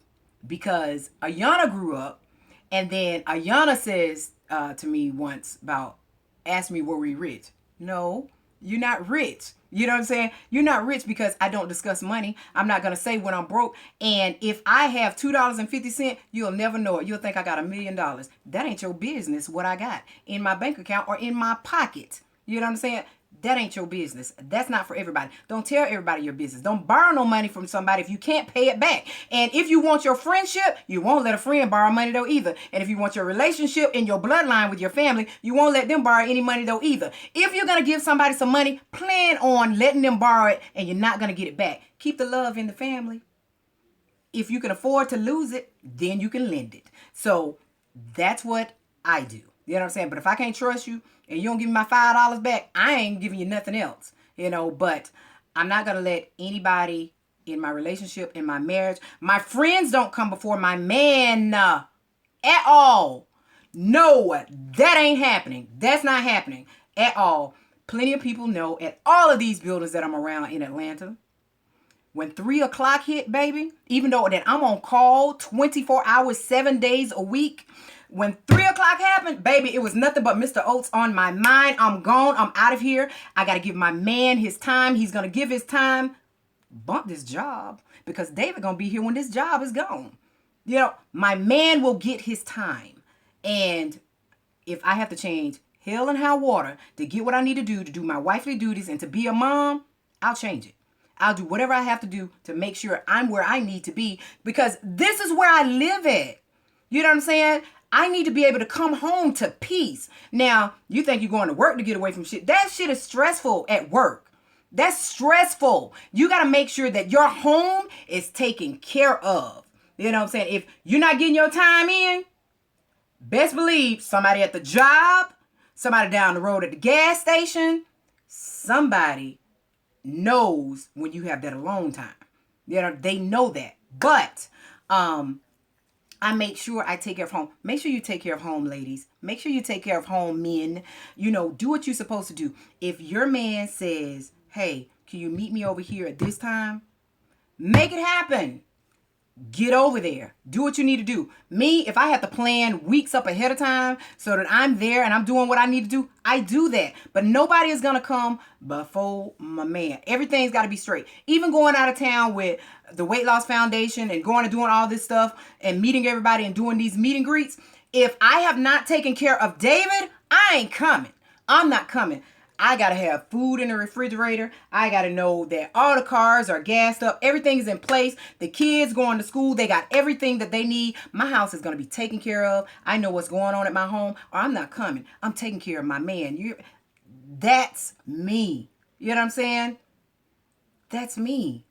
because Ayana grew up, and then Ayana says to me once about, ask me, were we rich? No, you're not rich. You know what I'm saying? You're not rich because I don't discuss money. I'm not going to say when I'm broke. And if I have $2.50, you'll never know it. You'll think I got $1,000,000. That ain't your business what I got in my bank account or in my pocket. You know what I'm saying? That ain't your business. That's not for everybody. Don't tell everybody your business. Don't borrow no money from somebody if you can't pay it back. And if you want your friendship, you won't let a friend borrow money though either. And if you want your relationship in your bloodline with your family, you won't let them borrow any money though either. If you're going to give somebody some money, plan on letting them borrow it and you're not going to get it back. Keep the love in the family. If you can afford to lose it, then you can lend it. So that's what I do. You know what I'm saying? But if I can't trust you and you don't give me my $5 back, I ain't giving you nothing else. You know, but I'm not going to let anybody in my relationship, in my marriage, my friends don't come before my man at all. No, that ain't happening. That's not happening at all. Plenty of people know at all of these buildings that I'm around in Atlanta, when 3 o'clock hit, baby, even though that I'm on call 24 hours, 7 days a week, when 3 o'clock happened, baby, it was nothing but Mr. Oates on my mind. I'm gone. I'm out of here. I got to give my man his time. He's going to give his time. Bump this job because David going to be here when this job is gone. You know, my man will get his time. And if I have to change hell and high water to get what I need to do my wifely duties and to be a mom, I'll change it. I'll do whatever I have to do to make sure I'm where I need to be because this is where I live at. You know what I'm saying? I need to be able to come home to peace. Now, you think you're going to work to get away from shit. That shit is stressful at work. That's stressful. You got to make sure that your home is taken care of. You know what I'm saying? If you're not getting your time in, best believe somebody at the job, somebody down the road at the gas station, somebody knows when you have that alone time. You know, they know that. But I make sure I take care of home. Make sure you take care of home, ladies. Make sure you take care of home, men. You know, do what you're supposed to do. If your man says, hey, can you meet me over here at this time? Make it happen. Get over there. Do what you need to do. Me, if I have to plan weeks up ahead of time so that I'm there and I'm doing what I need to do, I do that. But nobody is going to come before my man. Everything's got to be straight. Even going out of town with the Weight Loss Foundation and going and doing all this stuff and meeting everybody and doing these meet and greets. If I have not taken care of David, I ain't coming. I'm not coming. I got to have food in the refrigerator. I got to know that all the cars are gassed up. Everything is in place. The kids going to school. They got everything that they need. My house is going to be taken care of. I know what's going on at my home or I'm not coming. I'm taking care of my man. That's me. You know what I'm saying? That's me.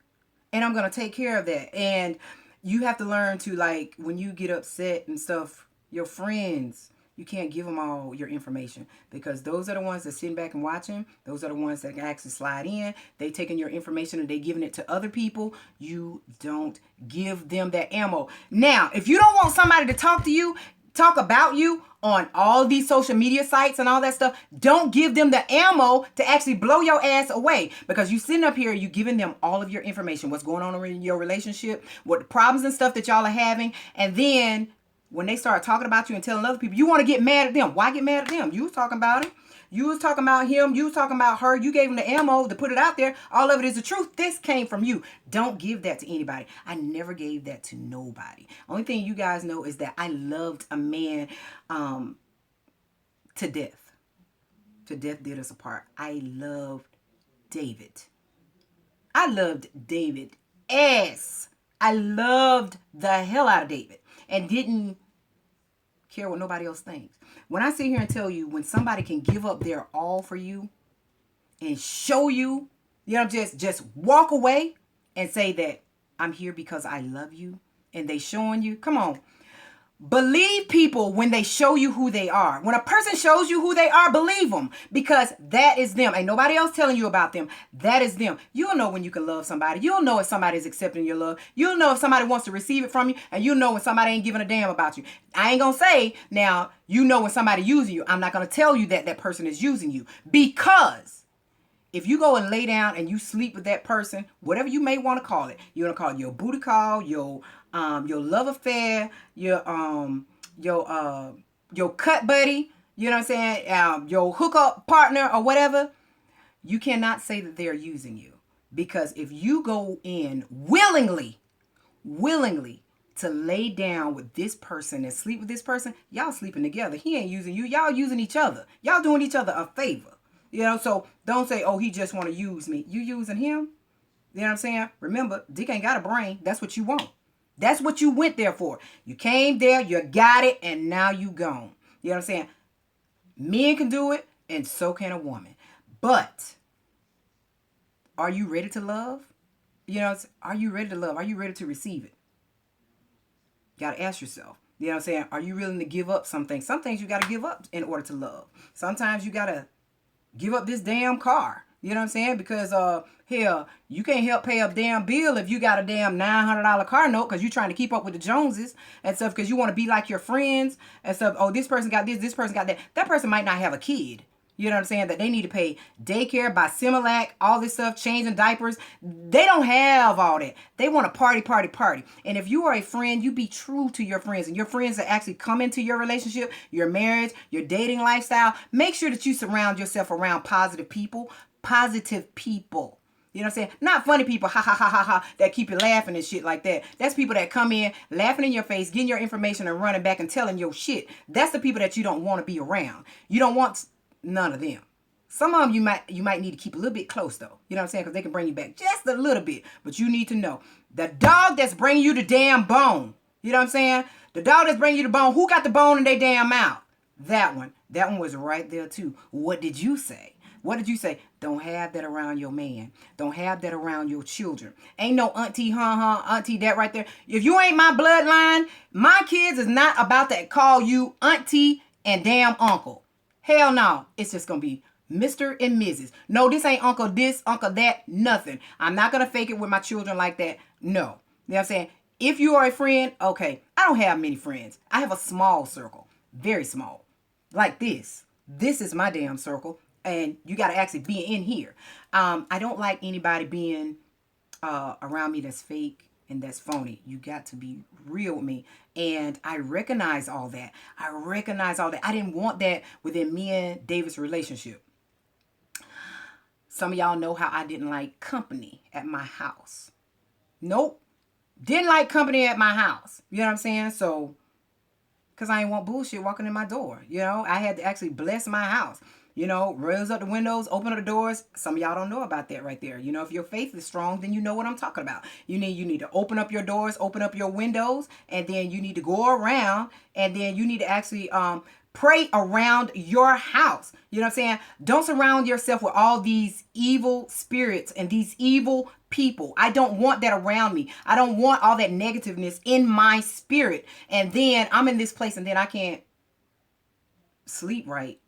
And I'm going to take care of that. And you have to learn to, like, when you get upset and stuff, your friends, you can't give them all your information because those are the ones that sitting back and watching. Those are the ones that can actually slide in. They taking your information and they giving it to other people. You don't give them that ammo. Now, if you don't want somebody to talk to you, talk about you on all these social media sites and all that stuff, don't give them the ammo to actually blow your ass away because you sitting up here, you giving them all of your information, what's going on in your relationship, what the problems and stuff that y'all are having, and then when they start talking about you and telling other people, you want to get mad at them. Why get mad at them? You was talking about it. You was talking about him. You was talking about her. You gave him the ammo to put it out there. All of it is the truth. This came from you. Don't give that to anybody. I never gave that to nobody. Only thing you guys know is that I loved a man to death. To death did us apart. I loved David. I loved David ass. I loved the hell out of David. And didn't care what nobody else thinks. When I sit here and tell you, when somebody can give up their all for you and show you, you know, just walk away and say that I'm here because I love you, and they showing you, come on. Believe people when they show you who they are. When a person shows you who they are, believe them, because that is them. Ain't nobody else telling you about them. That is them. You'll know when you can love somebody. You'll know if somebody's accepting your love. You'll know if somebody wants to receive it from you, and you'll know when somebody ain't giving a damn about you. I ain't gonna say now, you know when somebody using you. I'm not gonna tell you that that person is using you, because if you go and lay down and you sleep with that person, whatever you may want to call it, you want to call it your booty call, your love affair, your cut buddy, you know what I'm saying, your hookup partner or whatever, you cannot say that they're using you, because if you go in willingly to lay down with this person and sleep with this person, y'all sleeping together. He ain't using you. Y'all using each other. Y'all doing each other a favor. You know, so don't say, oh, he just want to use me. You using him? You know what I'm saying? Remember, dick ain't got a brain. That's what you want. That's what you went there for. You came there, you got it, and now you gone. You know what I'm saying? Men can do it, and so can a woman. But are you ready to love? You know, are you ready to love? Are you ready to receive it? You got to ask yourself. You know what I'm saying? Are you willing to give up some things? Some things you got to give up in order to love. Sometimes you got to give up this damn car. You know what I'm saying? Because, hell, you can't help pay a damn bill if you got a damn $900 car note because you're trying to keep up with the Joneses and stuff, because you want to be like your friends and stuff. Oh, this person got this person got that. That person might not have a kid. You know what I'm saying? That they need to pay daycare, buy Similac, all this stuff, changing diapers. They don't have all that. They want to party. And if you are a friend, you be true to your friends. And your friends that actually come into your relationship, your marriage, your dating lifestyle, make sure that you surround yourself around positive people. Positive people. You know what I'm saying? Not funny people, ha ha ha ha ha, that keep you laughing and shit like that. That's people that come in, laughing in your face, getting your information and running back and telling your shit. That's the people that you don't want to be around. You don't want none of them. Some of them you might need to keep a little bit close though. You know what I'm saying? Because they can bring you back just a little bit. But you need to know, the dog that's bringing you the damn bone. You know what I'm saying? The dog that's bringing you the bone. Who got the bone in their damn mouth? That one. That one was right there too. What did you say? What did you say? Don't have that around your man. Don't have that around your children. Ain't no auntie, auntie that right there. If you ain't my bloodline, my kids is not about to call you auntie and damn uncle. Hell no. It's just going to be Mr. and Mrs. No, this ain't uncle this, uncle that, nothing. I'm not going to fake it with my children like that. No. You know what I'm saying? If you are a friend, okay. I don't have many friends. I have a small circle. Very small. Like this. This is my damn circle. And you got to actually be in here. I don't like anybody being around me that's fake and that's phony. You got to be real with me. And I recognize all that. I didn't want that within me and David's relationship. Some of y'all know how I didn't like company at my house. Nope. Didn't like company at my house. You know what I'm saying? So, because I ain't want bullshit walking in my door. You know, I had to actually bless my house. You know, raise up the windows, open up the doors. Some of y'all don't know about that right there. You know, if your faith is strong, then you know what I'm talking about. You need to open up your doors, open up your windows, and then you need to go around, and then you need to actually pray around your house. You know what I'm saying? Don't surround yourself with all these evil spirits and these evil people. I don't want that around me. I don't want all that negativeness in my spirit. And then I'm in this place and then I can't sleep right.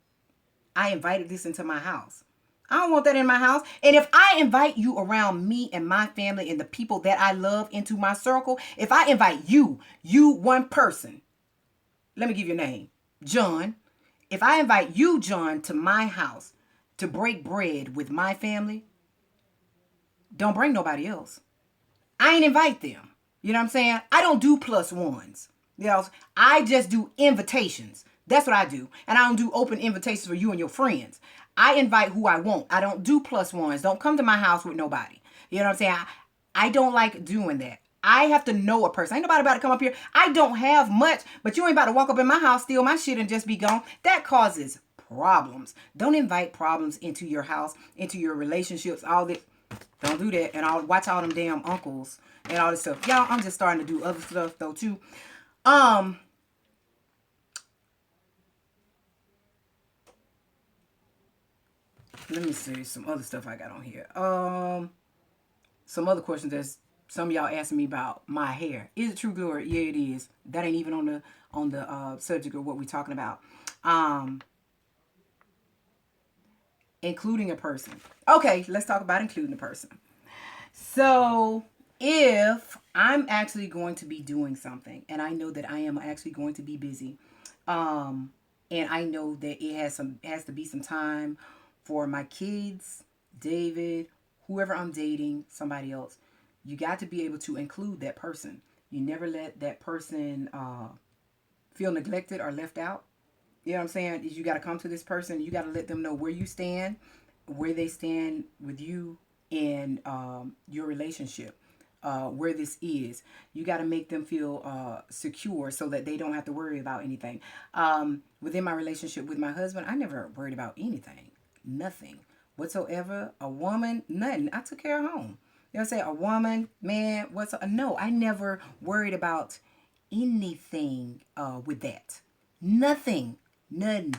I invited this into my house. I don't want that in my house. And if I invite you around me and my family and the people that I love into my circle, if I invite you one person, let me give you a name, John. If I invite you, John, to my house to break bread with my family, don't bring nobody else. I ain't invite them. You know what I'm saying? I don't do plus ones. You know, I just do invitations. That's what I do. And I don't do open invitations for you and your friends. I invite who I want. I don't do plus ones. Don't come to my house with nobody. You know what I'm saying? I don't like doing that. I have to know a person. Ain't nobody about to come up here. I don't have much, but you ain't about to walk up in my house, steal my shit, and just be gone. That causes problems. Don't invite problems into your house, into your relationships, all this. Don't do that. And I'll watch all them damn uncles and all this stuff. Y'all, I'm just starting to do other stuff though too. Let me see some other stuff I got on here. Some other questions that's Some of y'all asking me about my hair. Is it true glory? Yeah, it is. That ain't even on the subject of what we're talking about. Um, including a person. Okay, let's talk about including a person. So if I'm actually going to be doing something, and I know that I am actually going to be busy, um, and I know that it has to be some time for my kids, David, whoever I'm dating, somebody else. You got to be able to include that person. You never let that person feel neglected or left out. You know what I'm saying? Is you got to come to this person. You got to let them know where you stand, where they stand with you in your relationship, where this is. You got to make them feel secure so that they don't have to worry about anything. Within my relationship with my husband, I never worried about anything, nothing whatsoever. A woman, nothing. I took care of home. You know what I'm saying? A woman, man, no, I never worried about anything with that. Nothing. Nothing.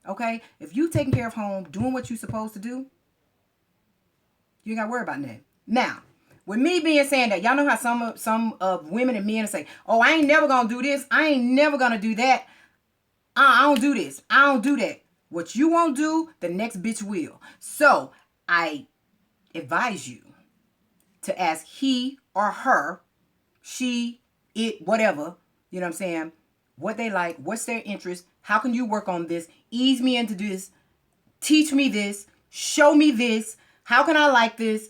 Okay? If you taking care of home, doing what you supposed to do, you ain't got to worry about nothing. Now, with me being saying that, y'all know how some of women and men say, oh, I ain't never going to do this. I ain't never going to do that. I don't do this. I don't do that. What you won't do, the next bitch will. So, I advise you to ask he or her, she, it, whatever, you know what I'm saying, what they like, what's their interest, how can you work on this, ease me into this, teach me this, show me this, how can I like this?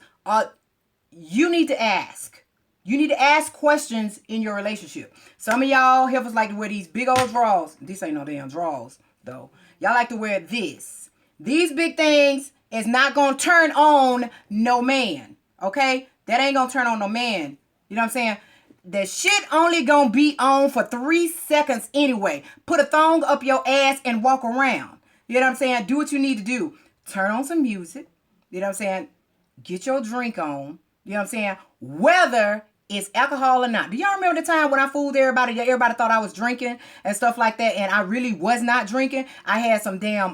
You need to ask. You need to ask questions in your relationship. Some of y'all heifers like to wear these big old drawers. This ain't no damn drawers, though. Y'all like to wear this. These big things is not going to turn on no man, okay? That ain't going to turn on no man. You know what I'm saying? The shit only gonna be on for 3 seconds anyway. Put a thong up your ass and walk around. You know what I'm saying? Do what you need to do. Turn on some music. You know what I'm saying? Get your drink on. You know what I'm saying? Whether it's alcohol or not. Do y'all remember the time when I fooled everybody? Everybody thought I was drinking and stuff like that, and I really was not drinking. I had some damn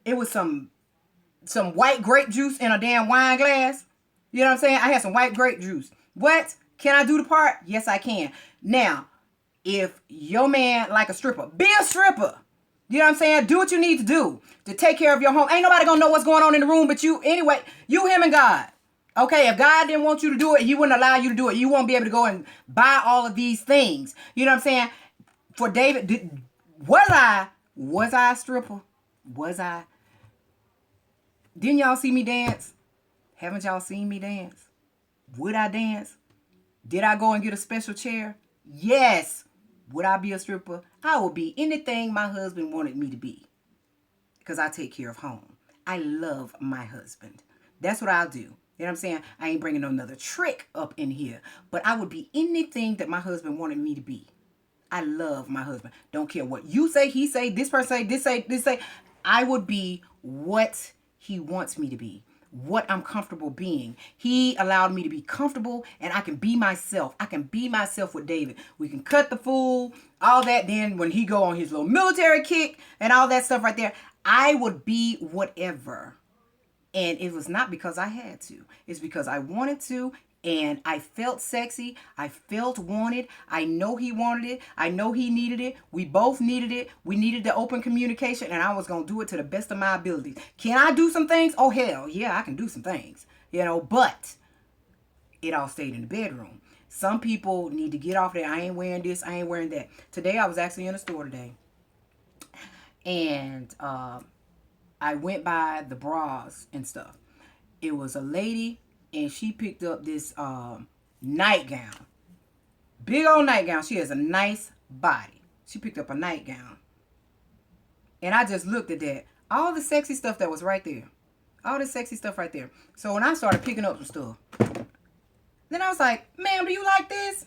it was some white grape juice in a damn wine glass. You know what I'm saying? I had some white grape juice. What? Can I do the part? Yes, I can. Now, if your man like a stripper, be a stripper. You know what I'm saying? Do what you need to do to take care of your home. Ain't nobody gonna know what's going on in the room but you. Anyway, you, him, and God. Okay, if God didn't want you to do it, he wouldn't allow you to do it. You won't be able to go and buy all of these things. You know what I'm saying? For David, was I a stripper? Was I? Didn't y'all see me dance? Haven't y'all seen me dance? Would I dance? Did I go and get a special chair? Yes. Would I be a stripper? I would be anything my husband wanted me to be. Because I take care of home. I love my husband. That's what I'll do. You know what I'm saying? I ain't bringing another trick up in here. But I would be anything that my husband wanted me to be. I love my husband. Don't care what you say, he say, this person say, this say. I would be what he wants me to be. What I'm comfortable being. He allowed me to be comfortable and I can be myself. I can be myself with David. We can cut the fool, all that. Then when he go on his little military kick and all that stuff right there, I would be whatever. And it was not because I had to. It's because I wanted to. And I felt sexy. I felt wanted. I know he wanted it. I know he needed it. We both needed it. We needed the open communication. And I was going to do it to the best of my abilities. Can I do some things? Oh, hell, yeah, I can do some things. You know, but it all stayed in the bedroom. Some people need to get off there. I ain't wearing this. I ain't wearing that. Today, I was actually in a store today. And I went by the bras and stuff. It was a lady. And she picked up this nightgown. Big old nightgown. She has a nice body. She picked up a nightgown. And I just looked at that. All the sexy stuff that was right there. All the sexy stuff right there. So when I started picking up some stuff, then I was like, ma'am, do you like this?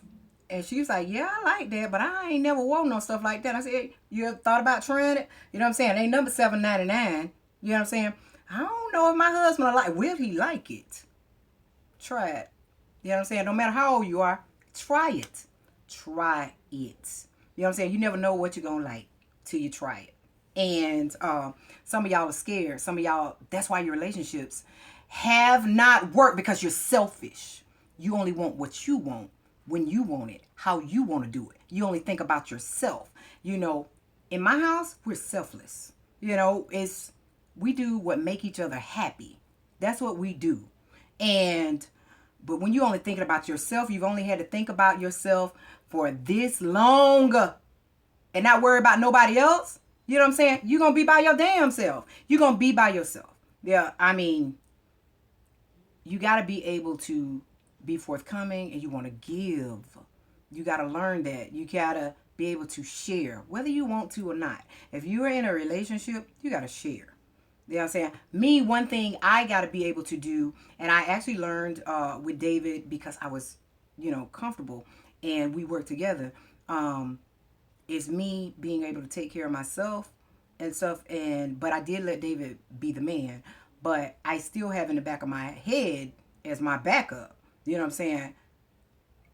And she was like, yeah, I like that, but I ain't never worn no stuff like that. I said, hey, you ever thought about trying it? You know what I'm saying? It ain't number $7.99. You know what I'm saying? I don't know if my husband will like. Will he like it? Try it. You know what I'm saying? No matter how old you are, try it. Try it. You know what I'm saying? You never know what you're going to like till you try it. And some of y'all are scared. Some of y'all, that's why your relationships have not worked because you're selfish. You only want what you want when you want it, how you want to do it. You only think about yourself. You know, in my house, we're selfless. You know, it's we do what make each other happy. That's what we do. And but when you only thinking about yourself, you've only had to think about yourself for this long and not worry about nobody else. You know what I'm saying? You're going to be by your damn self. You're going to be by yourself. Yeah, I mean, you got to be able to be forthcoming and you want to give. You got to learn that. You got to be able to share, whether you want to or not. If you are in a relationship, you got to share. You know what I'm saying? Me, one thing I got to be able to do, and I actually learned with David because I was, you know, comfortable and we worked together, is me being able to take care of myself and stuff. But I did let David be the man, but I still have in the back of my head as my backup. You know what I'm saying?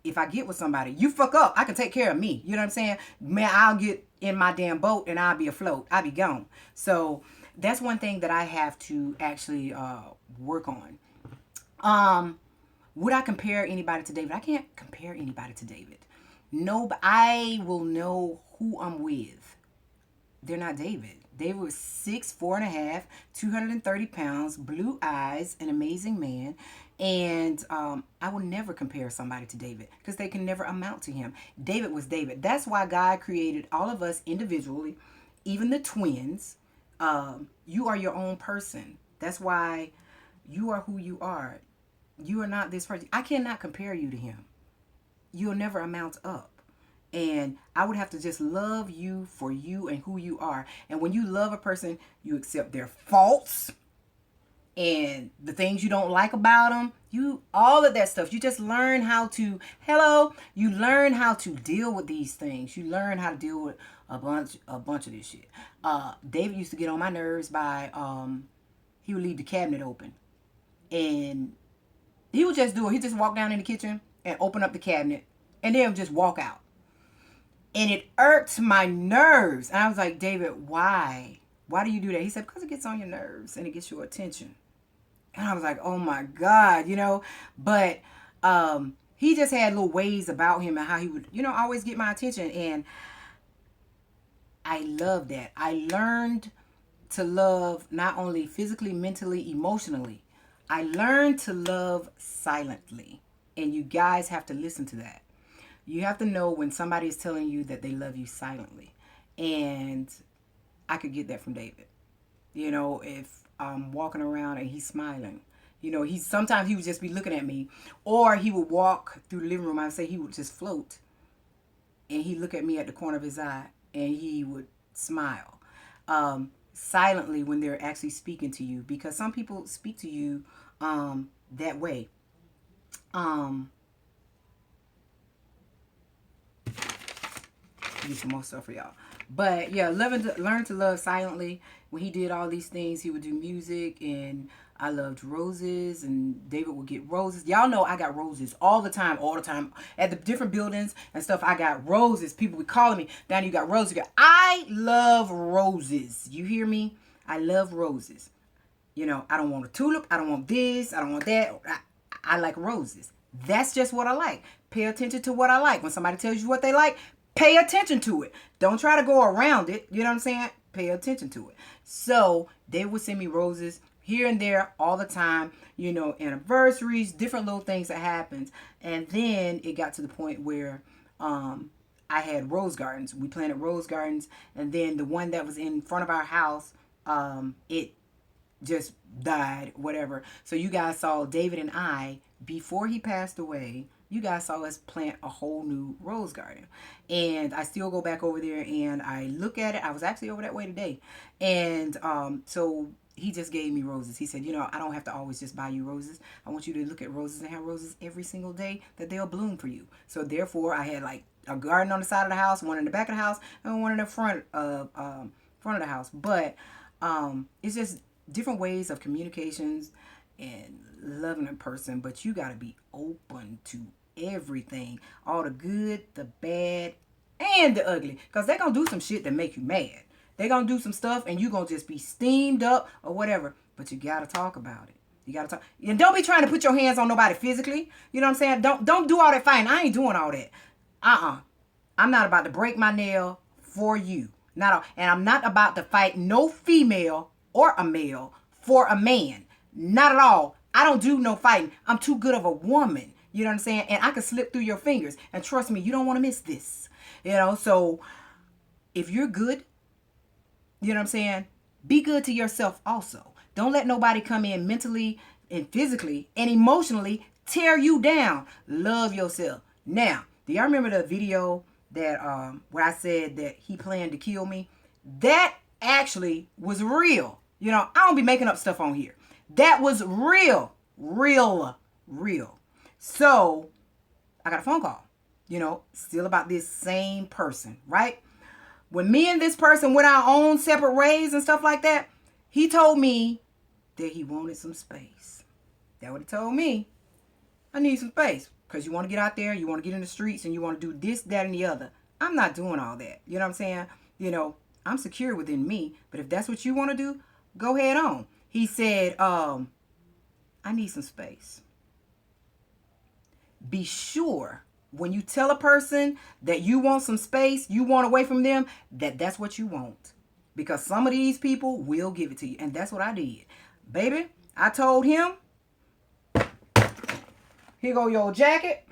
If I get with somebody, you fuck up, I can take care of me. You know what I'm saying? Man, I'll get in my damn boat and I'll be afloat. I'll be gone. So that's one thing that I have to actually work on. Would I compare anybody to David? I can't compare anybody to David. No, but I will know who I'm with. They're not David. David was 6'4.5", 230 pounds, blue eyes, an amazing man. And I will never compare somebody to David because they can never amount to him. David was David. That's why God created all of us individually, even the twins. You are your own person. That's why you are who you are. You are not this person. I cannot compare you to him. You'll never amount up. And I would have to just love you for you and who you are. And when you love a person, you accept their faults and the things you don't like about them. All of that stuff. You just learn how to, you learn how to deal with these things. You learn how to deal with a bunch of this shit. David used to get on my nerves by, he would leave the cabinet open. And he would just do it. He'd just walk down in the kitchen and open up the cabinet and then just walk out. And it irked my nerves. And I was like, David, why? Why do you do that? He said, because it gets on your nerves and it gets your attention. And I was like, oh my God, you know. But he just had little ways about him and how he would, you know, always get my attention. And I love that. I learned to love not only physically, mentally, emotionally. I learned to love silently. And you guys have to listen to that. You have to know when somebody is telling you that they love you silently. And I could get that from David. You know, if I'm walking around and he's smiling, you know, sometimes he would just be looking at me, or he would walk through the living room. I would say he would just float and he'd look at me at the corner of his eye and he would smile silently when they're actually speaking to you, because some people speak to you that way. Get some more stuff for y'all. But yeah, learn to love silently. When he did all these things, he would do music, and I loved roses, and David would get roses. Y'all know I got roses all the time at the different buildings and stuff. I got roses. People would call me, Danny, you got roses. I love roses. You hear me? I love roses. You know, I don't want a tulip. I don't want this. I don't want that. I like roses. That's just what I like. Pay attention to what I like. When somebody tells you what they like, pay attention to it. Don't try to go around it. You know what I'm saying? Pay attention to it. So they would send me roses here and there all the time. You know, anniversaries, different little things that happens. And then it got to the point where I had rose gardens. We planted rose gardens. And then the one that was in front of our house, it just died, whatever. So you guys saw David and I, before he passed away, you guys saw us plant a whole new rose garden. And I still go back over there and I look at it. I was actually over that way today. And so he just gave me roses. He said, you know, I don't have to always just buy you roses. I want you to look at roses and have roses every single day that they'll bloom for you. So therefore, I had like a garden on the side of the house, one in the back of the house, and one in the front of the house. But it's just different ways of communications and loving a person. But you got to be open to everything, all the good, the bad, and the ugly, because they're gonna do some shit that make you mad. They're gonna do some stuff and you're gonna just be steamed up or whatever, but you gotta talk about it. You gotta talk. And don't be trying to put your hands on nobody physically. You know what I'm saying? Don't do all that fighting. I ain't doing all that. I'm not about to break my nail for you. And I'm not about to fight no female or a male for a man. Not at all. I don't do no fighting. I'm too good of a woman. You know what I'm saying? And I can slip through your fingers. And trust me, you don't want to miss this. You know, so if you're good, you know what I'm saying? Be good to yourself also. Don't let nobody come in mentally and physically and emotionally tear you down. Love yourself. Now, do y'all remember the video that where I said that he planned to kill me? That actually was real. You know, I don't be making up stuff on here. That was real. Real. So, I got a phone call. You know, still about this same person, right? When me and this person went our own separate ways and stuff like that, he told me that he wanted some space. That's what he told me. I need some space. Because you want to get out there, you want to get in the streets, and you want to do this, that, and the other. I'm not doing all that. You know what I'm saying? You know, I'm secure within me. But if that's what you want to do, go ahead on. He said, I need some space. Be sure when you tell a person that you want some space, you want away from them, that's what you want. Because some of these people will give it to you. And that's what I did. Baby, I told him, here go your jacket.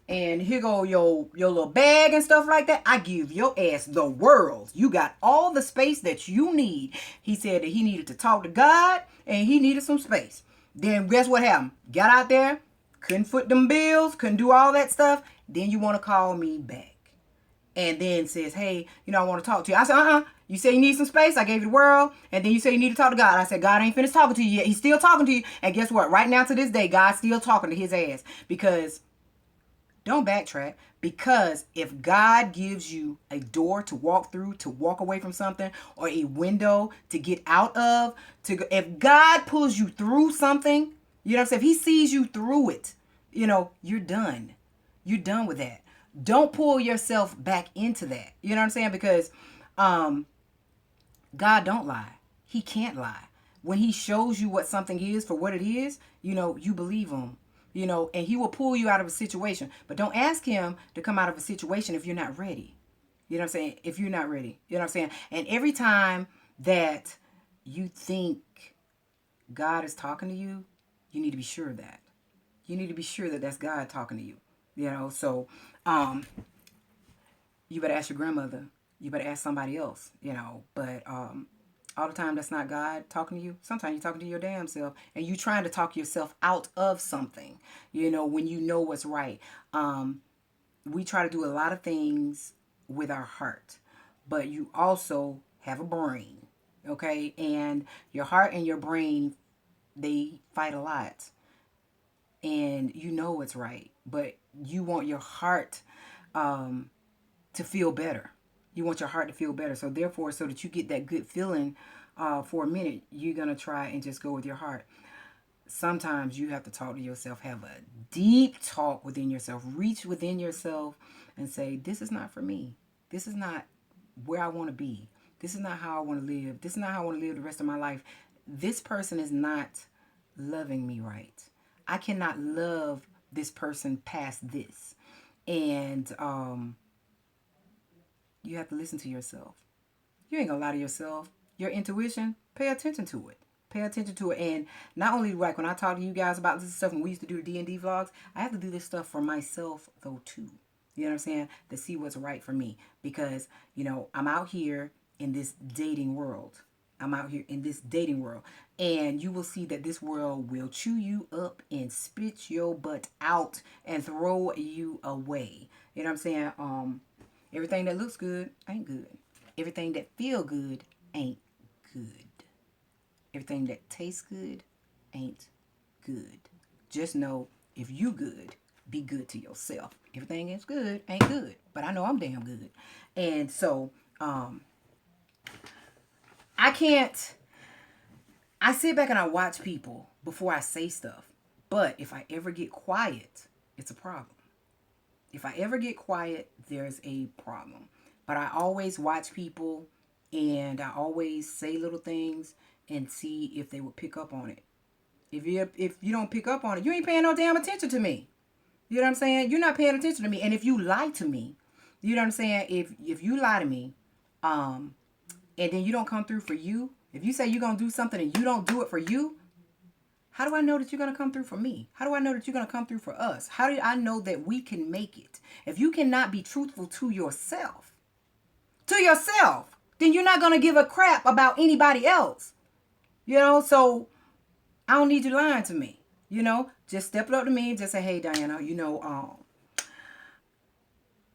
And here go your little bag and stuff like that. I give your ass the world. You got all the space that you need. He said that he needed to talk to God and he needed some space. Then guess what happened? Got out there, couldn't foot them bills, couldn't do all that stuff. Then you want to call me back. And then says, hey, you know, I want to talk to you. I said, You say you need some space. I gave you the world. And then you say you need to talk to God. I said, God ain't finished talking to you yet. He's still talking to you. And guess what? Right now to this day, God's still talking to his ass. Because don't backtrack. Because if God gives you a door to walk through, to walk away from something, or a window to get out of, if God pulls you through something, you know what I'm saying? If he sees you through it, you know, you're done. You're done with that. Don't pull yourself back into that. You know what I'm saying? Because God don't lie. He can't lie. When he shows you what something is for what it is, you know, you believe him. You know, and he will pull you out of a situation. But don't ask him to come out of a situation if you're not ready. You know what I'm saying? If you're not ready. You know what I'm saying? And every time that you think God is talking to you, you need to be sure of that. You need to be sure that that's God talking to you. You know, so you better ask your grandmother. You better ask somebody else, you know. But all the time that's not God talking to you. Sometimes you're talking to your damn self. And you trying to talk yourself out of something, you know, when you know what's right. We try to do a lot of things with our heart. But you also have a brain, okay? And your heart and your brain, they fight a lot. And you know it's right. But you want your heart to feel better. You want your heart to feel better. So therefore, so that you get that good feeling for a minute, you're going to try and just go with your heart. Sometimes you have to talk to yourself, have a deep talk within yourself, reach within yourself and say, this is not for me. This is not where I want to be. This is not how I want to live. This is not how I want to live the rest of my life. This person is not loving me right. I cannot love this person past this. And you have to listen to yourself. You ain't gonna lie to yourself. Your intuition, pay attention to it. Pay attention to it. And not only like when I talk to you guys about this stuff, when we used to do the D&D vlogs, I have to do this stuff for myself though too. You know what I'm saying? To see what's right for me. Because, you know, I'm out here in this dating world. And you will see that this world will chew you up and spit your butt out and throw you away. You know what I'm saying? Everything that looks good ain't good. Everything that feel good ain't good. Everything that tastes good ain't good. Just know if you good, be good to yourself. Everything that's good ain't good. But I know I'm damn good. And so, I sit back and I watch people before I say stuff. But if I ever get quiet, it's a problem. If I ever get quiet, there's a problem. But I always watch people and I always say little things and see if they would pick up on it. If you don't pick up on it, you ain't paying no damn attention to me. You know what I'm saying? You're not paying attention to me. And if you lie to me, you know what I'm saying? If you lie to me, and then you don't come through for you, if you say you're gonna do something and you don't do it for you, how do I know that you're gonna come through for me? How do I know that you're gonna come through for us? How do I know that we can make it? If you cannot be truthful to yourself, then you're not gonna give a crap about anybody else. You know, so I don't need you lying to me. You know, just step up to me and just say, hey, Diana,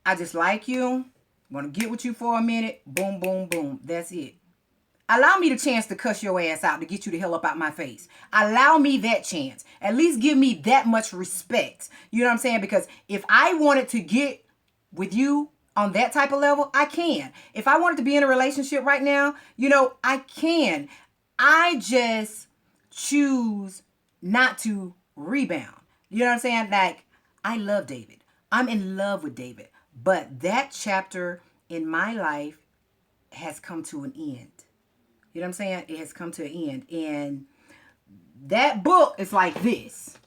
I just like you. Want to get with you for a minute. Boom, boom, boom. That's it. Allow me the chance to cuss your ass out, to get you the hell up out my face. Allow me that chance. At least give me that much respect. You know what I'm saying? Because if I wanted to get with you on that type of level, I can. If I wanted to be in a relationship right now, I can. I just choose not to rebound. You know what I'm saying? Like, I love David. I'm in love with David. But that chapter in my life has come to an end. You know what I'm saying? It has come to an end. And that book is like this.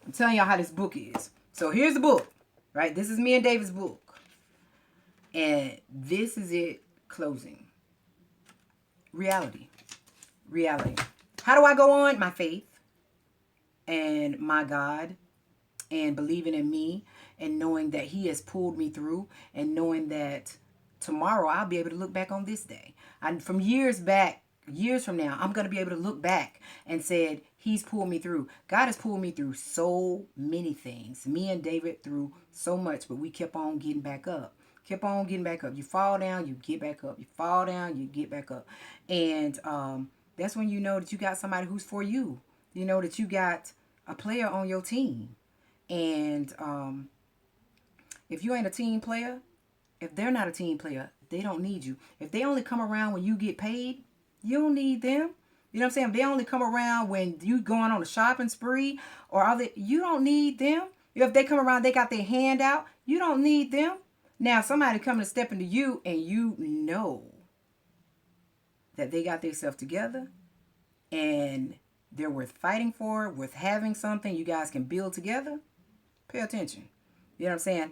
I'm telling y'all how this book is. So here's the book, right? This is me and David's book. And this is it closing. Reality. How do I go on? My faith and my God and believing in me and knowing that he has pulled me through and knowing that tomorrow I'll be able to look back on this day. And from years from now, I'm going to be able to look back and said, he's pulled me through. God has pulled me through so many things. Me and David through so much, but we kept on getting back up. Kept on getting back up. You fall down, you get back up. You fall down, you get back up. And that's when you know that you got somebody who's for you. You know that you got a player on your team. And if you ain't a team player, if they're not a team player, they don't need you. If they only come around when you get paid, you don't need them. You know what I'm saying? If they only come around when you going on a shopping spree you don't need them. If they come around, they got their hand out, you don't need them. Now, somebody coming to step into you and you know that they got themselves together and they're worth fighting for, worth having something you guys can build together, pay attention. You know what I'm saying?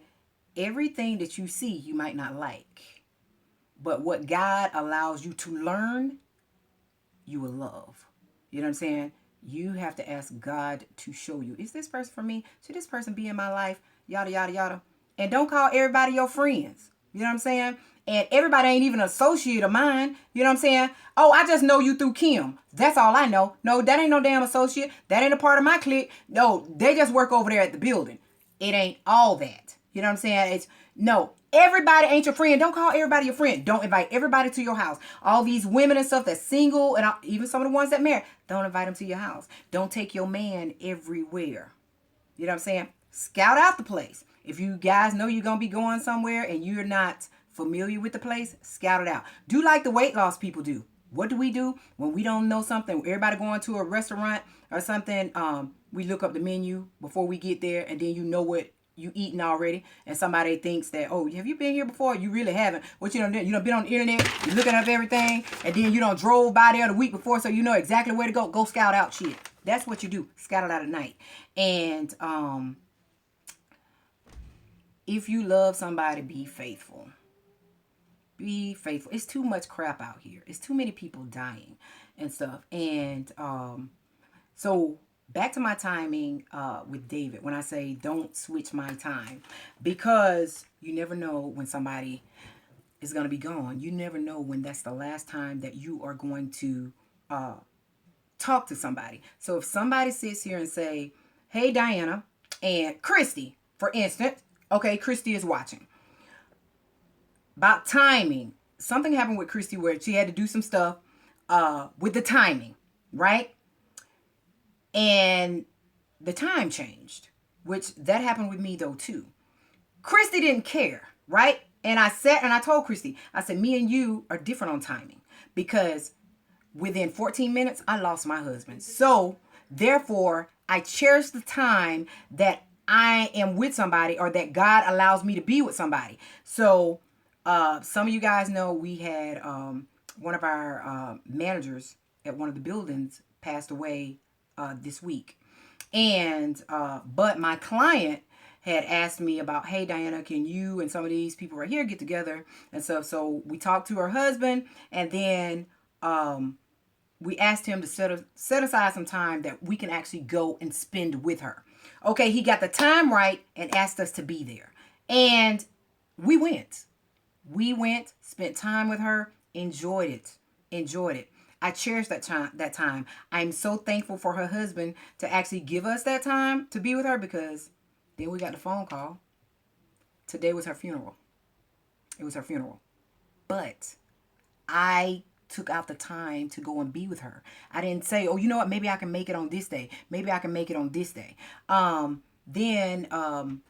Everything that you see, you might not like. But what God allows you to learn, you will love. You know what I'm saying? You have to ask God to show you. Is this person for me? Should this person be in my life? Yada, yada, yada. And don't call everybody your friends. You know what I'm saying? And everybody ain't even an associate of mine. You know what I'm saying? Oh, I just know you through Kim. That's all I know. No, that ain't no damn associate. That ain't a part of my clique. No, they just work over there at the building. It ain't all that. You know what I'm saying? Everybody ain't your friend. Don't call everybody your friend. Don't invite everybody to your house. All these women and stuff that's single, and even some of the ones that marry, don't invite them to your house. Don't take your man everywhere. You know what I'm saying? Scout out the place. If you guys know you're going to be going somewhere and you're not familiar with the place, scout it out. Do like the weight loss people do. What do we do when we don't know something? Everybody going to a restaurant or something, we look up the menu before we get there, and then you know what you eating already, and somebody thinks that, oh, have you been here before? You really haven't. What you done been on the internet, you're looking up everything, and then you done drove by there the week before, so you know exactly where to go. Go scout out shit. That's what you do. Scout it out at night. And if you love somebody, be faithful. Be faithful. It's too much crap out here. It's too many people dying and stuff. And so back to my timing with David, when I say don't switch my time, because you never know when somebody is going to be gone. You never know when that's the last time that you are going to talk to somebody. So if somebody sits here and say, hey, Diana, and Christy, for instance, okay, Christy is watching. About timing, something happened with Christy where she had to do some stuff with the timing, right? And the time changed, which that happened with me though too. Christy didn't care, right? And I sat and I told Christy, I said, me and you are different on timing, because within 14 minutes, I lost my husband. So therefore, I cherish the time that I am with somebody, or that God allows me to be with somebody. So some of you guys know we had one of our managers at one of the buildings passed away this week. And but my client had asked me about, hey Diana, can you and some of these people right here get together and stuff? So we talked to her husband, and then we asked him to set aside some time that we can actually go and spend with her. Okay, he got the time right and asked us to be there, and we went. We went, spent time with her, enjoyed it, enjoyed it. I cherish that time. That time. I'm so thankful for her husband to actually give us that time to be with her, because then we got the phone call. Today was her funeral. It was her funeral. But I took out the time to go and be with her. I didn't say, oh, you know what, maybe I can make it on this day. Maybe I can make it on this day. Then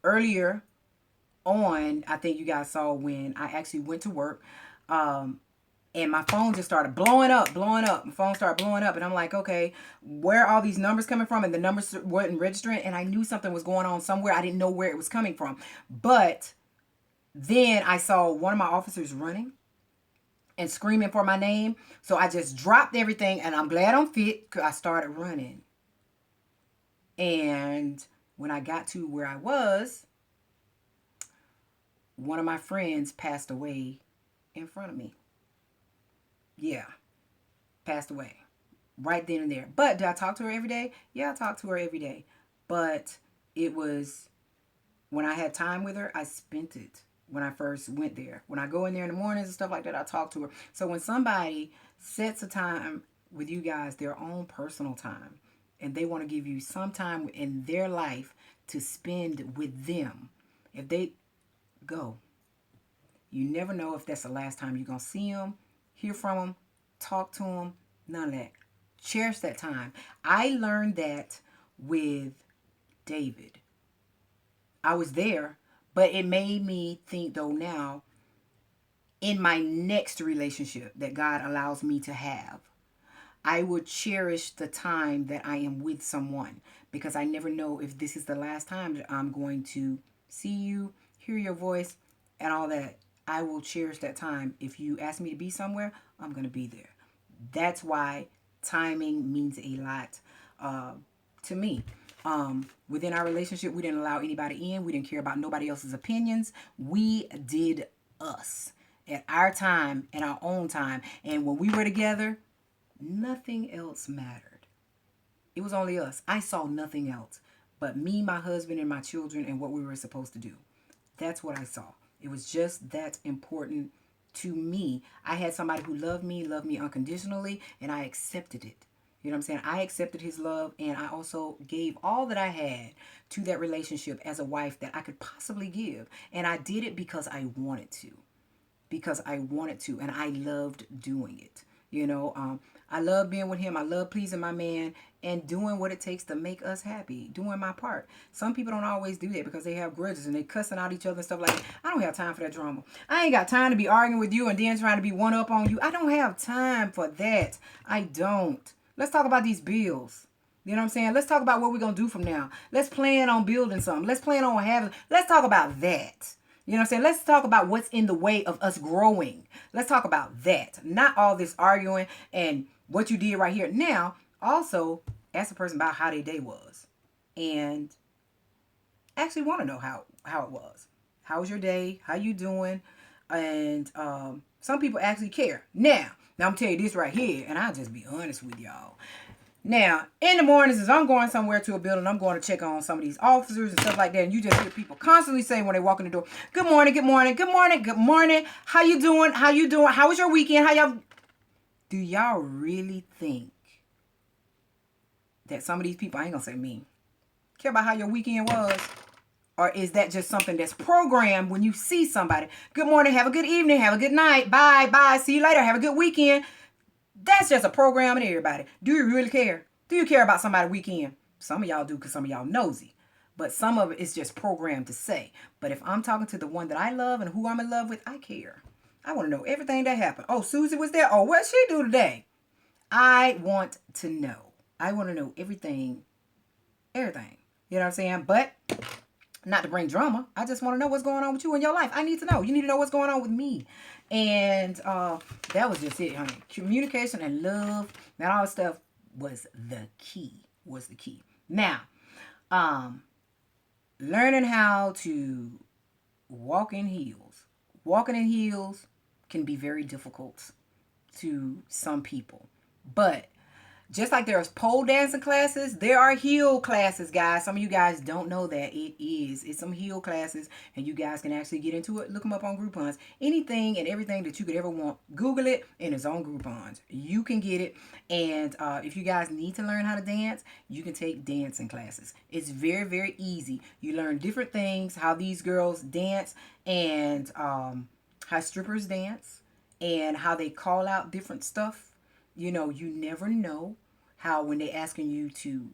earlier on, I think you guys saw when I actually went to work, and my phone just started blowing up. My phone started blowing up, and I'm like, okay, where are all these numbers coming from? And the numbers weren't registering, and I knew something was going on somewhere. I didn't know where it was coming from. But then I saw one of my officers running and screaming for my name. So I just dropped everything, and I'm glad I'm fit, because I started running. And when I got to where I was, one of my friends passed away in front of me. Yeah, passed away right then and there. But did I talk to her every day? Yeah, I talked to her every day. But it was, when I had time with her, I spent it when I first went there. When I go in there in the mornings and stuff like that, I talk to her. So when somebody sets a time with you guys, their own personal time, and they want to give you some time in their life to spend with them, if they go, you never know if that's the last time you're going to see them, hear from them, talk to them, none of that. Cherish that time. I learned that with David. I was there, but it made me think, though, now, in my next relationship that God allows me to have, I would cherish the time that I am with someone, because I never know if this is the last time that I'm going to see you, hear your voice, and all that. I will cherish that time. If you ask me to be somewhere, I'm going to be there. That's why timing means a lot to me. Within our relationship, we didn't allow anybody in. We didn't care about nobody else's opinions. We did us at our time, and our own time. And when we were together, nothing else mattered. It was only us. I saw nothing else but me, my husband, and my children, and what we were supposed to do. That's what I saw. It was just that important to me. I had somebody who loved me unconditionally, and I accepted it. You know what I'm saying? I accepted his love, and I also gave all that I had to that relationship as a wife that I could possibly give. And I did it because I wanted to. Because I wanted to, and I loved doing it. You know, I love being with him. I love pleasing my man and doing what it takes to make us happy, doing my part. Some people don't always do that because they have grudges and they cussing out each other and stuff like that. I don't have time for that drama. I ain't got time to be arguing with you and then trying to be one up on you. I don't have time for that. I don't. Let's talk about these bills. You know what I'm saying? Let's talk about what we're going to do from now. Let's plan on building something. Let's plan on having, let's talk about that. You know what I'm saying? Let's talk about what's in the way of us growing. Let's talk about that. Not all this arguing and what you did right here. Now, also, ask a person about how their day was. And actually want to know how it was. How was your day? How you doing? And some people actually care. Now, I'm telling you this right here, and I'll just be honest with y'all. Now, in the mornings, as I'm going somewhere to a building, I'm going to check on some of these officers and stuff like that. And you just hear people constantly saying when they walk in the door, good morning, good morning, good morning, good morning. How you doing? How you doing? How was your weekend? How y'all? Do y'all really think that some of these people, I ain't going to say me, care about how your weekend was? Or is that just something that's programmed when you see somebody? Good morning, have a good evening, have a good night, bye, bye, see you later, have a good weekend. That's just a program in everybody. Do you really care? Do you care about somebody's weekend? Some of y'all do because some of y'all nosy. But some of it is just programmed to say. But if I'm talking to the one that I love and who I'm in love with, I care. I want to know everything that happened. Oh, Susie was there. Oh, what'd she do today? I want to know. I want to know everything. Everything. You know what I'm saying? But not to bring drama. I just want to know what's going on with you in your life. I need to know. You need to know what's going on with me. And that was just it, honey. Communication and love and all that stuff. was the key. Was the key. Now, um, learning how to walk in heels. Walking in heels can be very difficult to some people. But just like there's pole dancing classes, there are heel classes, guys. Some of you guys don't know that it is. It's some heel classes, and you guys can actually get into it. Look them up on Groupons. Anything and everything that you could ever want, Google it, and it's on Groupons. You can get it. And if you guys need to learn how to dance, you can take dancing classes. It's very, very easy. You learn different things, how these girls dance, and how strippers dance, and how they call out different stuff. You know, you never know how when they're asking you to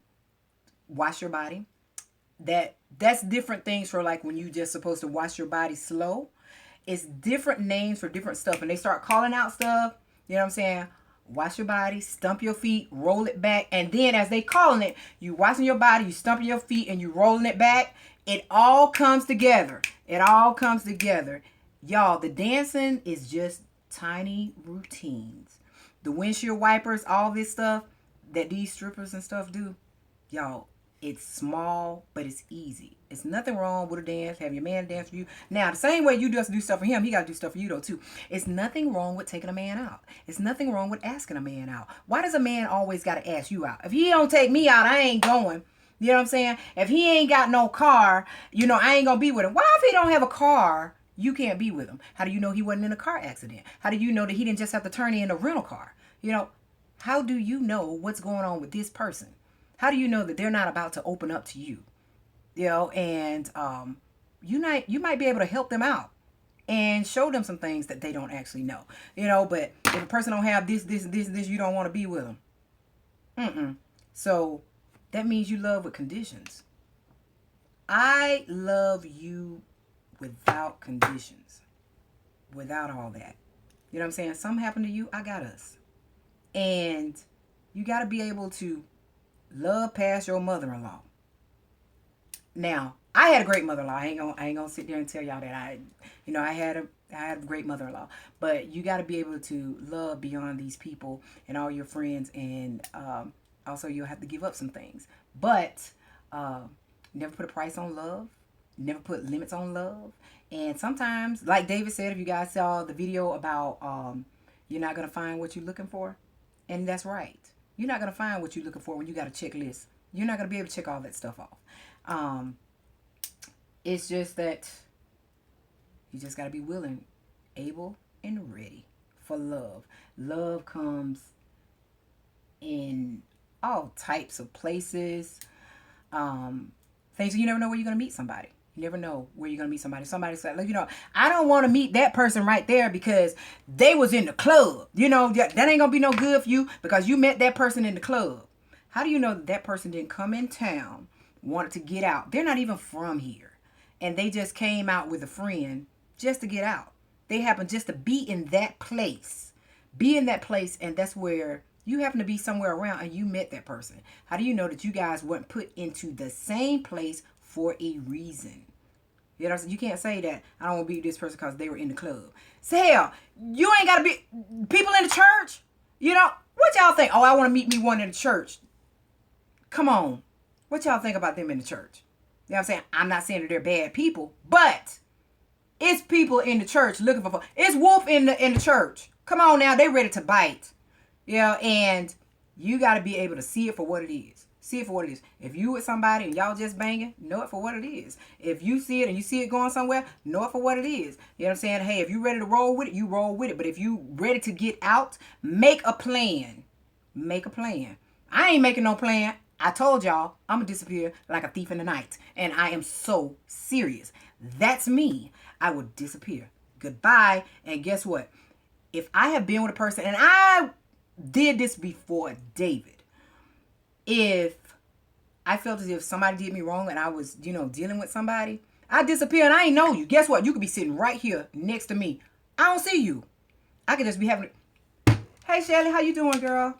wash your body, that's different things for like when you just supposed to wash your body slow. It's different names for different stuff. And they start calling out stuff, you know what I'm saying? Wash your body, stump your feet, roll it back. And then as they calling it, you washing your body, you stumping your feet, and you rolling it back. It all comes together. It all comes together. Y'all, the dancing is just tiny routines. The windshield wipers, all this stuff that these strippers and stuff do, y'all, it's small, but it's easy. It's nothing wrong with a dance, have your man dance for you. Now, the same way you just do stuff for him, he got to do stuff for you, though, too. It's nothing wrong with taking a man out. It's nothing wrong with asking a man out. Why does a man always got to ask you out? If he don't take me out, I ain't going. You know what I'm saying? If he ain't got no car, you know, I ain't going to be with him. Why if he don't have a car, you can't be with him? How do you know he wasn't in a car accident? How do you know that he didn't just have to turn in a rental car? You know, how do you know what's going on with this person? How do you know that they're not about to open up to you? You know, and you might be able to help them out and show them some things that they don't actually know. You know, but if a person don't have this, you don't want to be with them. So that means you love with conditions. I love you without conditions, without all that. You know what I'm saying? Something happened to you, I got us. And you got to be able to love past your mother-in-law. Now, I had a great mother-in-law. I ain't gonna sit there and tell y'all that I had a great mother-in-law. But you got to be able to love beyond these people and all your friends, and also you'll have to give up some things. But never put a price on love. Never put limits on love. And sometimes, like David said, if you guys saw the video about you're not gonna find what you're looking for. And that's right. You're not going to find what you're looking for when you got a checklist. You're not going to be able to check all that stuff off. It's just that you just got to be willing, able, and ready for love. Love comes in all types of places. Things you never know where you're going to meet somebody. You never know where you're going to meet somebody. Somebody said, like, you know, I don't want to meet that person right there because they was in the club. You know, that ain't going to be no good for you because you met that person in the club. How do you know that person didn't come in town, wanted to get out? They're not even from here. And they just came out with a friend just to get out. They happen just to be in that place. Be in that place, and that's where you happen to be somewhere around and you met that person. How do you know that you guys weren't put into the same place for a reason? You know what I'm saying? You can't say that I don't want to be with this person because they were in the club. Say, hell, you ain't got to be people in the church. You know, what y'all think? Oh, I want to meet me one in the church. Come on. What y'all think about them in the church? You know what I'm saying? I'm not saying that they're bad people, but it's people in the church looking for. It's wolf in the church. Come on now, they ready to bite. Yeah, and you got to be able to see it for what it is. See it for what it is. If you with somebody and y'all just banging, know it for what it is. If you see it and you see it going somewhere, know it for what it is. You know what I'm saying? Hey, if you ready to roll with it, you roll with it. But if you ready to get out, make a plan. Make a plan. I ain't making no plan. I told y'all I'm going to disappear like a thief in the night. And I am so serious. That's me. I would disappear. Goodbye. And guess what? If I have been with a person, and I did this before David, if I felt as if somebody did me wrong and I was, dealing with somebody, I disappear and I ain't know you. Guess what? You could be sitting right here next to me. I don't see you. I could just be having, hey, Shelly, how you doing, girl?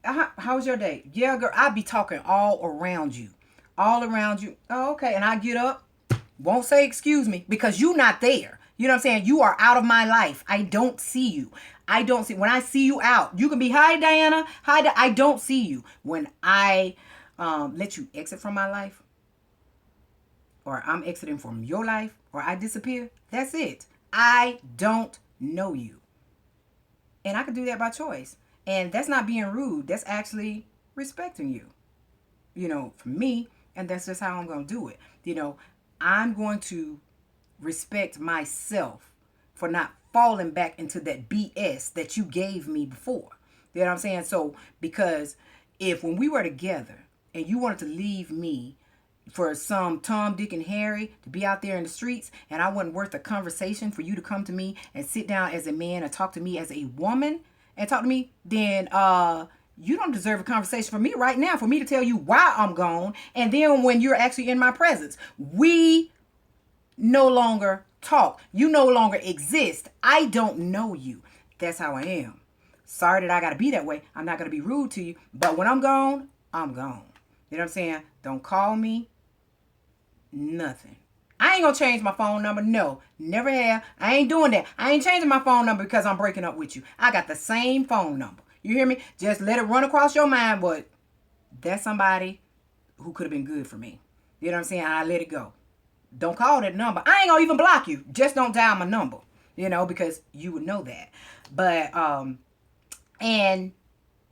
How was your day? Yeah, girl, I'd be talking all around you. All around you. Oh, okay. And I get up, won't say excuse me because you not there. You know what I'm saying? You are out of my life. I don't see you. I don't see, when I see you out, you can be, hi, Diana. Hi, I don't see you. When I let you exit from my life, or I'm exiting from your life, or I disappear, that's it. I don't know you. And I can do that by choice. And that's not being rude. That's actually respecting you, for me. And that's just how I'm going to do it. I'm going to respect myself for not falling back into that BS that you gave me before. You know what I'm saying? So, because if when we were together and you wanted to leave me for some Tom, Dick, and Harry to be out there in the streets, and I wasn't worth a conversation for you to come to me and sit down as a man and talk to me as a woman and talk to me, then you don't deserve a conversation from me right now for me to tell you why I'm gone. And then when you're actually in my presence, we no longer talk. You no longer exist. I don't know you. That's how I am. Sorry that I got to be that way. I'm not going to be rude to you. But when I'm gone, I'm gone. You know what I'm saying? Don't call me. Nothing. I ain't going to change my phone number. No, never have. I ain't doing that. I ain't changing my phone number because I'm breaking up with you. I got the same phone number. You hear me? Just let it run across your mind. But that's somebody who could have been good for me. You know what I'm saying? I let it go. Don't call that number. I ain't gonna even block you. Just don't dial my number, because you would know that. But and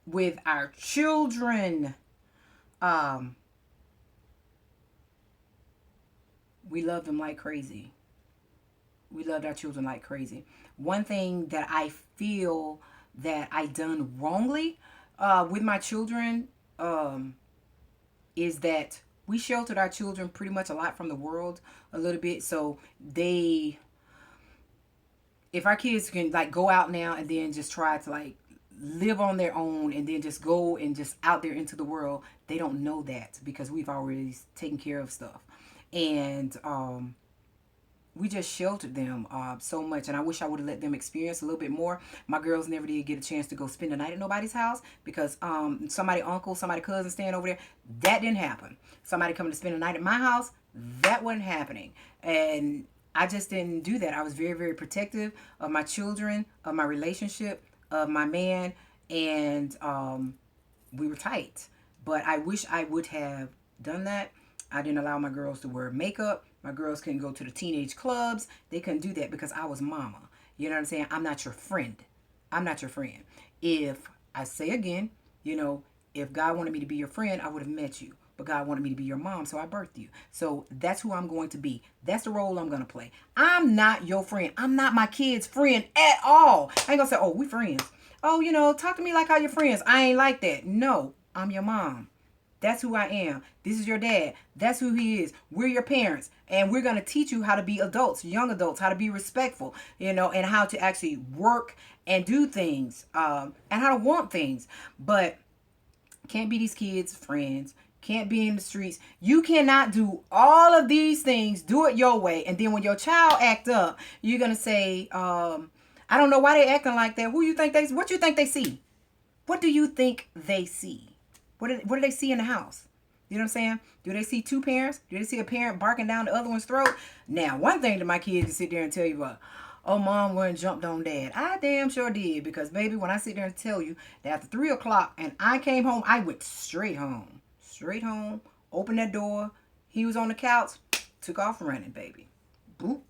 with our children, we love them like crazy. We loved our children like crazy. One thing that I feel that I done wrongly with my children is that we sheltered our children pretty much a lot from the world a little bit. So if our kids can like go out now and then just try to like live on their own and then just go and just out there into the world, they don't know that because we've already taken care of stuff. And we just sheltered them so much, and I wish I would have let them experience a little bit more. My girls never did get a chance to go spend the night at nobody's house because somebody uncle, somebody cousin staying over there. That didn't happen. Somebody coming to spend the night at my house, that wasn't happening. And I just didn't do that. I was very, very protective of my children, of my relationship, of my man, and we were tight. But I wish I would have done that. I didn't allow my girls to wear makeup. My girls couldn't go to the teenage clubs. They couldn't do that because I was mama. You know what I'm saying? I'm not your friend. I'm not your friend. If I say again, if God wanted me to be your friend, I would have met you. But God wanted me to be your mom, so I birthed you. So that's who I'm going to be. That's the role I'm going to play. I'm not your friend. I'm not my kid's friend at all. I ain't going to say, oh, we friends. Oh, talk to me like how you're friends. I ain't like that. No, I'm your mom. That's who I am. This is your dad. That's who he is. We're your parents. And we're going to teach you how to be adults, young adults, how to be respectful, and how to actually work and do things, and how to want things. But can't be these kids' friends. Can't be in the streets. You cannot do all of these things. Do it your way. And then when your child act up, you're going to say, I don't know why they acting like that. What you think they see? What do you think they see? What do they see in the house? You know what I'm saying? Do they see two parents? Do they see a parent barking down the other one's throat? Now, one thing that my kids can sit there and tell you about, oh, mom went and jumped on dad. I damn sure did. Because, baby, when I sit there and tell you that after 3 o'clock and I came home, I went straight home. Straight home. Opened that door. He was on the couch. Took off running, baby. Boop.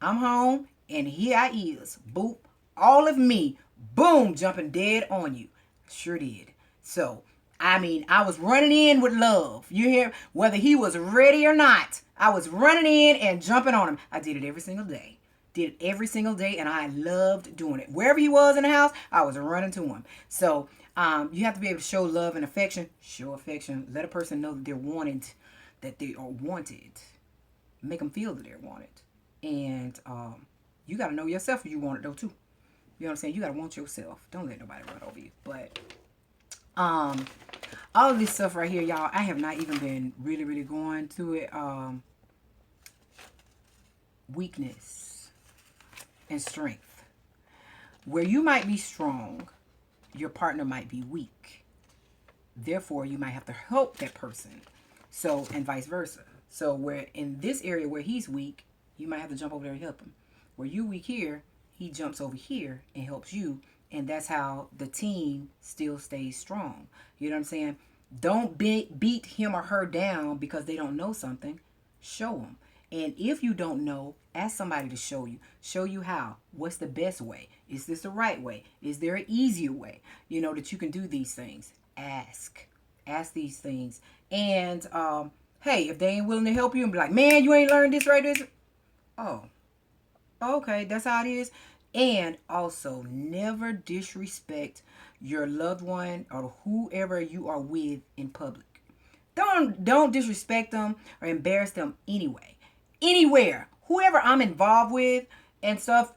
I'm home. And here I is. Boop. All of me. Boom. Jumping dead on you. Sure did. So, I was running in with love. You hear? Whether he was ready or not, I was running in and jumping on him. I did it every single day. And I loved doing it. Wherever he was in the house, I was running to him. So, you have to be able to show love and affection. Show affection. Let a person know that they're wanted, that they are wanted. Make them feel that they're wanted. And you got to know yourself if you want it, though, too. You know what I'm saying? You got to want yourself. Don't let nobody run over you. But all of this stuff right here, y'all, I have not even been really, really going to it. Weakness and strength. Where you might be strong, your partner might be weak. Therefore, you might have to help that person. So, and vice versa. So, where in this area where he's weak, you might have to jump over there and help him. Where you weak here, he jumps over here and helps you. And that's how the team still stays strong. You know what I'm saying? Don't beat him or her down because they don't know something. Show them. And if you don't know, ask somebody to show you. Show you how. What's the best way? Is this the right way? Is there an easier way? You know, that you can do these things. Ask. Ask these things. And hey, if they ain't willing to help you and be like, man, you ain't learned this right, this. Oh, okay, that's how it is. And also, never disrespect your loved one or whoever you are with in public. Don't disrespect them or embarrass them anyway. Anywhere. Whoever I'm involved with and stuff,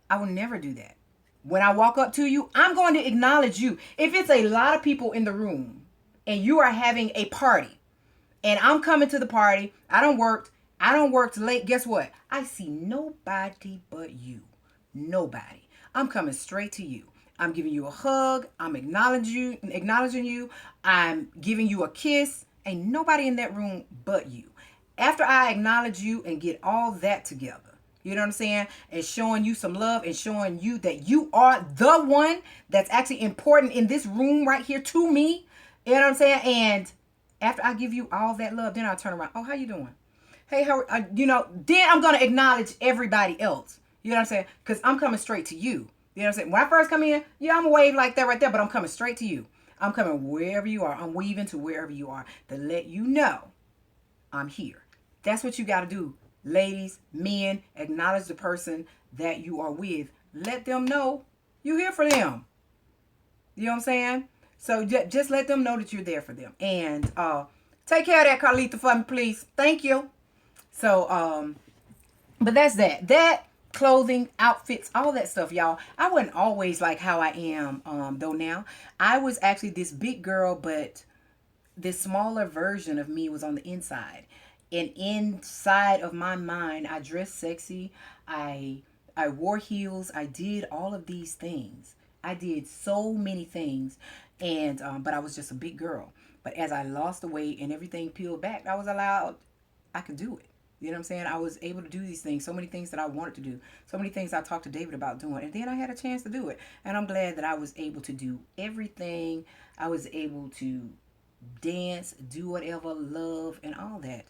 I will never do that. When I walk up to you, I'm going to acknowledge you. If it's a lot of people in the room and you are having a party and I'm coming to the party, I don't work late. Guess what? I see nobody but you. Nobody. I'm coming straight to you. I'm giving you a hug. I'm acknowledging you. I'm giving you a kiss. Ain't nobody in that room but you. After I acknowledge you and get all that together, you know what I'm saying? And showing you some love and showing you that you are the one that's actually important in this room right here to me. You know what I'm saying? And after I give you all that love, then I'll turn around. Oh, how you doing? Hey, how you know? Then I'm gonna acknowledge everybody else. You know what I'm saying? Because I'm coming straight to you. You know what I'm saying? When I first come in, yeah, I'm gonna wave like that right there, but I'm coming straight to you. I'm coming wherever you are. I'm weaving to wherever you are to let you know I'm here. That's what you got to do. Ladies, men, acknowledge the person that you are with. Let them know you're here for them. You know what I'm saying? So just let them know that you're there for them. And take care of that, Carlita, for me, please. Thank you. So, but that's that. That clothing, outfits, all that stuff, y'all. I wasn't always like how I am, though now. I was actually this big girl, but this smaller version of me was on the inside. And inside of my mind, I dressed sexy. I wore heels. I did all of these things. I did so many things, and but I was just a big girl. But as I lost the weight and everything peeled back, I was allowed. I could do it. You know what I'm saying? I was able to do these things, so many things that I wanted to do, so many things I talked to David about doing, and then I had a chance to do it. And I'm glad that I was able to do everything. I was able to dance, do whatever, love, and all that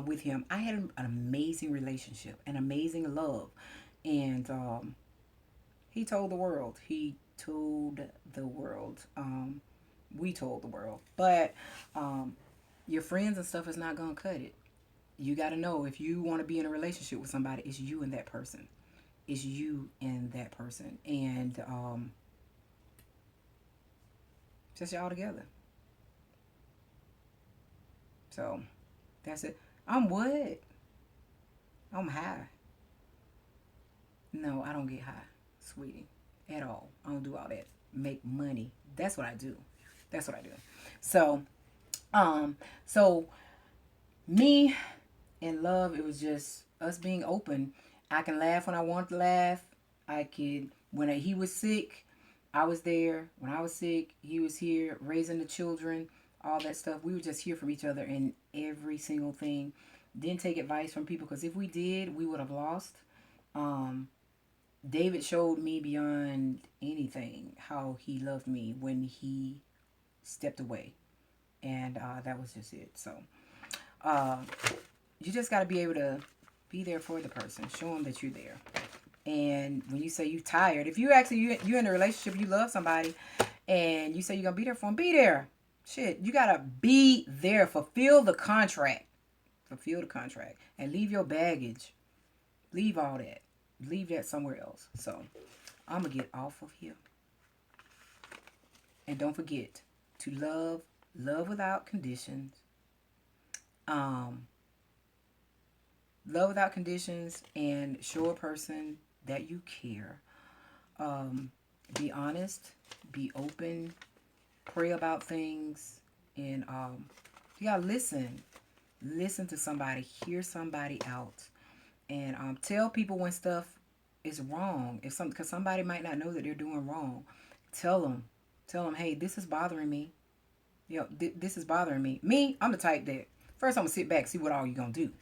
with him. I had an amazing relationship, an amazing love, and he told the world. He told the world. We told the world, but your friends and stuff is not gonna cut it. You got to know if you want to be in a relationship with somebody, it's you and that person. It's you and that person, and just y'all together. So that's it. I'm what? I'm high. No, I don't get high, sweetie, at all. I don't do all that. Make money. That's what I do. That's what I do. So, so me and love, it was just us being open. I can laugh when I want to laugh. I could, when he was sick, I was there. When I was sick, he was here raising the children, all that stuff. We were just here for each other in every single thing. Didn't take advice from people because if we did, we would have lost. Um, David showed me beyond anything how he loved me when he stepped away. And that was just it. So, uh, you just got to be able to be there for the person. Show them that you're there. And when you say you're tired, if you actually you're in a relationship, you love somebody, and you say you're gonna be there for them, be there. Shit, you gotta be there. Fulfill the contract. Fulfill the contract, and leave your baggage. Leave all that. Leave that somewhere else. So I'm gonna get off of here. And don't forget to love without conditions. Um, Love without conditions, and show a person that you care. Be honest, be open, pray about things, and you gotta listen. Listen to somebody, hear somebody out, and tell people when stuff is wrong. If some, because somebody might not know that they're doing wrong, tell them, hey, this is bothering me. This is bothering me. Me, I'm the type that first I'm gonna sit back, see what all you gonna do.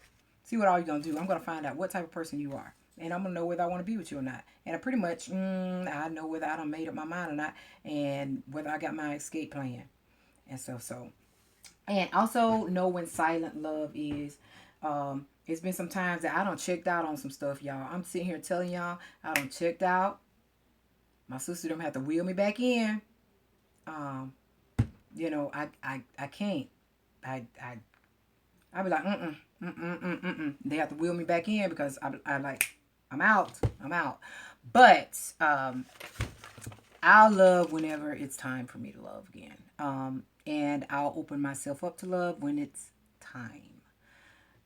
See what all you're going to do. I'm going to find out what type of person you are. And I'm gonna know whether I want to be with you or not. And I pretty much, I know whether I done made up my mind or not, and whether I got my escape plan and stuff. So, and also know when silent love is. It's been some times that I done checked out on some stuff, y'all. I'm sitting here telling y'all I done checked out. My sister don't have to wheel me back in. Um, I can't. I I be like, They have to wheel me back in because I like, I'm out. I'm out. But I'll love whenever it's time for me to love again. And I'll open myself up to love when it's time.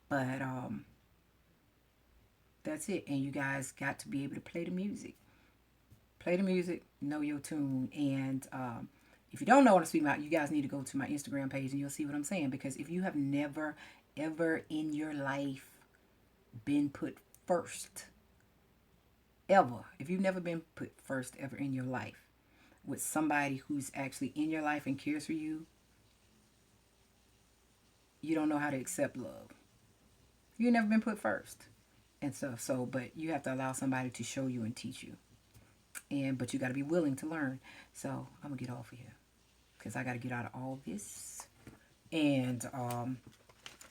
But that's it. And you guys got to be able to play the music. Play the music, know your tune. And if you don't know what I'm speaking about, you guys need to go to my Instagram page and you'll see what I'm saying. Because if you have never, ever in your life been put first, ever, if you've never been put first ever in your life with somebody who's actually in your life and cares for you, you don't know how to accept love. You've never been put first and stuff. So, but you have to allow somebody to show you and teach you. But you got to be willing to learn. So I'm gonna get off of here because I got to get out of all this. And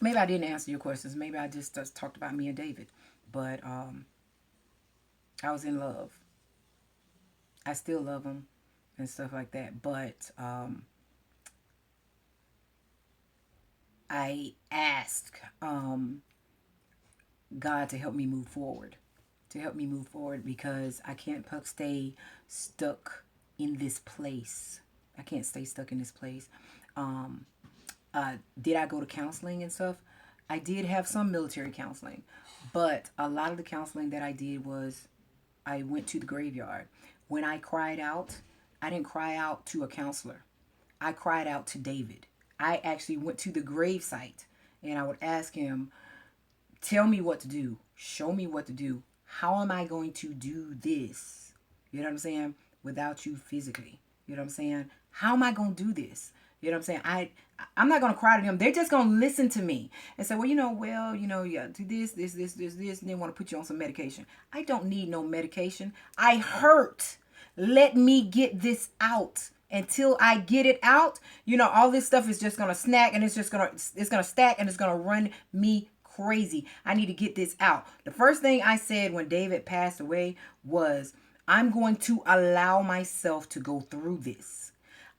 maybe I didn't answer your questions. Maybe I just talked about me and David. But I was in love. I still love him and stuff like that. But I ask God to help me move forward. To help me move forward because I can't stay stuck in this place. I can't stay stuck in this place. Did I go to counseling and stuff? I did have some military counseling, but a lot of the counseling that I did was I went to the graveyard. When I cried out, I didn't cry out to a counselor. I cried out to David. I actually went to the grave site and I would ask him, tell me what to do. Show me what to do. How am I going to do this? You know what I'm saying? Without you physically. You know what I'm saying? How am I going to do this? You know what I'm saying? I'm not going to cry to them. They're just going to listen to me and say, well, yeah, do this, and they want to put you on some medication. I don't need no medication. I hurt. Let me get this out. Until I get it out, all this stuff is just going to snack and it's going to stack and it's going to run me crazy. I need to get this out. The first thing I said when David passed away was, I'm going to allow myself to go through this.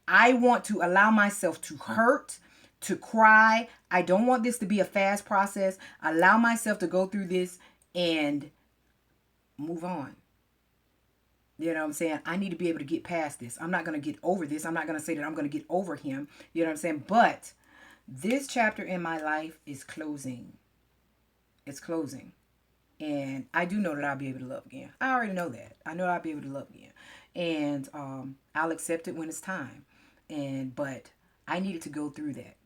I want to allow myself to hurt, to cry. I don't want this to be a fast process. Allow myself to go through this and move on. You know what I'm saying? I need to be able to get past this. I'm not going to get over this. I'm not going to say that I'm going to get over him. You know what I'm saying? But this chapter in my life is closing. It's closing. And I do know that I'll be able to love again. I already know that. I know I'll be able to love again. And I'll accept it when it's time. But I needed to go through that.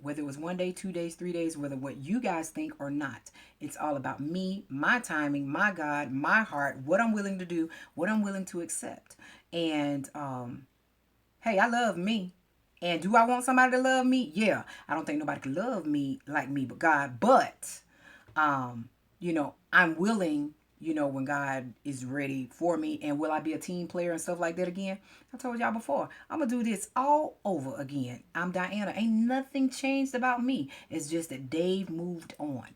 Whether it was 1 day, 2 days, 3 days, whether what you guys think or not. It's all about me, my timing, my God, my heart, what I'm willing to do, what I'm willing to accept. And hey, I love me. And do I want somebody to love me? Yeah. I don't think nobody can love me like me but God. But I'm willing, when God is ready for me. And will I be a team player and stuff like that again? I told y'all before, I'm going to do this all over again. I'm Diana. Ain't nothing changed about me. It's just that Dave moved on.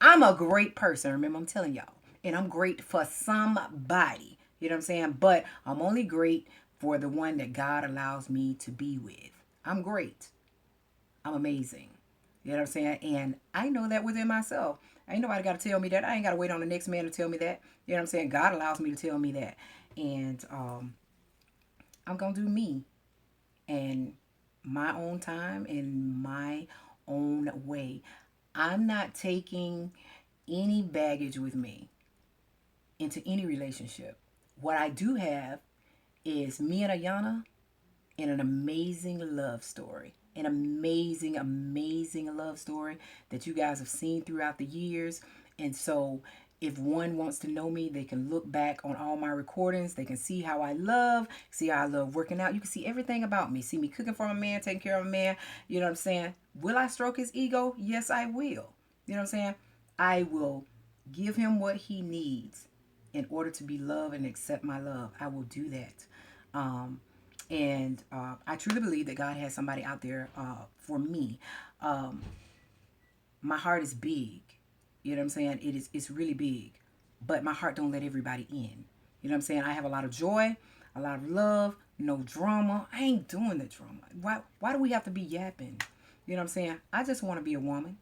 I'm a great person. Remember, I'm telling y'all. And I'm great for somebody. You know what I'm saying? But I'm only great for the one that God allows me to be with. I'm great. I'm amazing. You know what I'm saying? And I know that within myself. Ain't nobody got to tell me that. I ain't got to wait on the next man to tell me that. You know what I'm saying? God allows me to tell me that. And I'm going to do me and my own time and my own way. I'm not taking any baggage with me into any relationship. What I do have is me and Ayana in an amazing love story. An amazing, amazing love story that you guys have seen throughout the years. And so if one wants to know me, they can look back on all my recordings. They can see how I love, see how I love working out. You can see everything about me. See me cooking for a man, taking care of a man. You know what I'm saying? Will I stroke his ego? Yes, I will. You know what I'm saying? I will give him what he needs in order to be loved and accept my love. I will do that. Um, and I truly believe that God has somebody out there for me. Um, my heart is big. You know what I'm saying? It's really big. But my heart don't let everybody in. You know what I'm saying? I have a lot of joy, a lot of love, no drama. I ain't doing the drama. Why do we have to be yapping? You know what I'm saying? I just want to be a woman.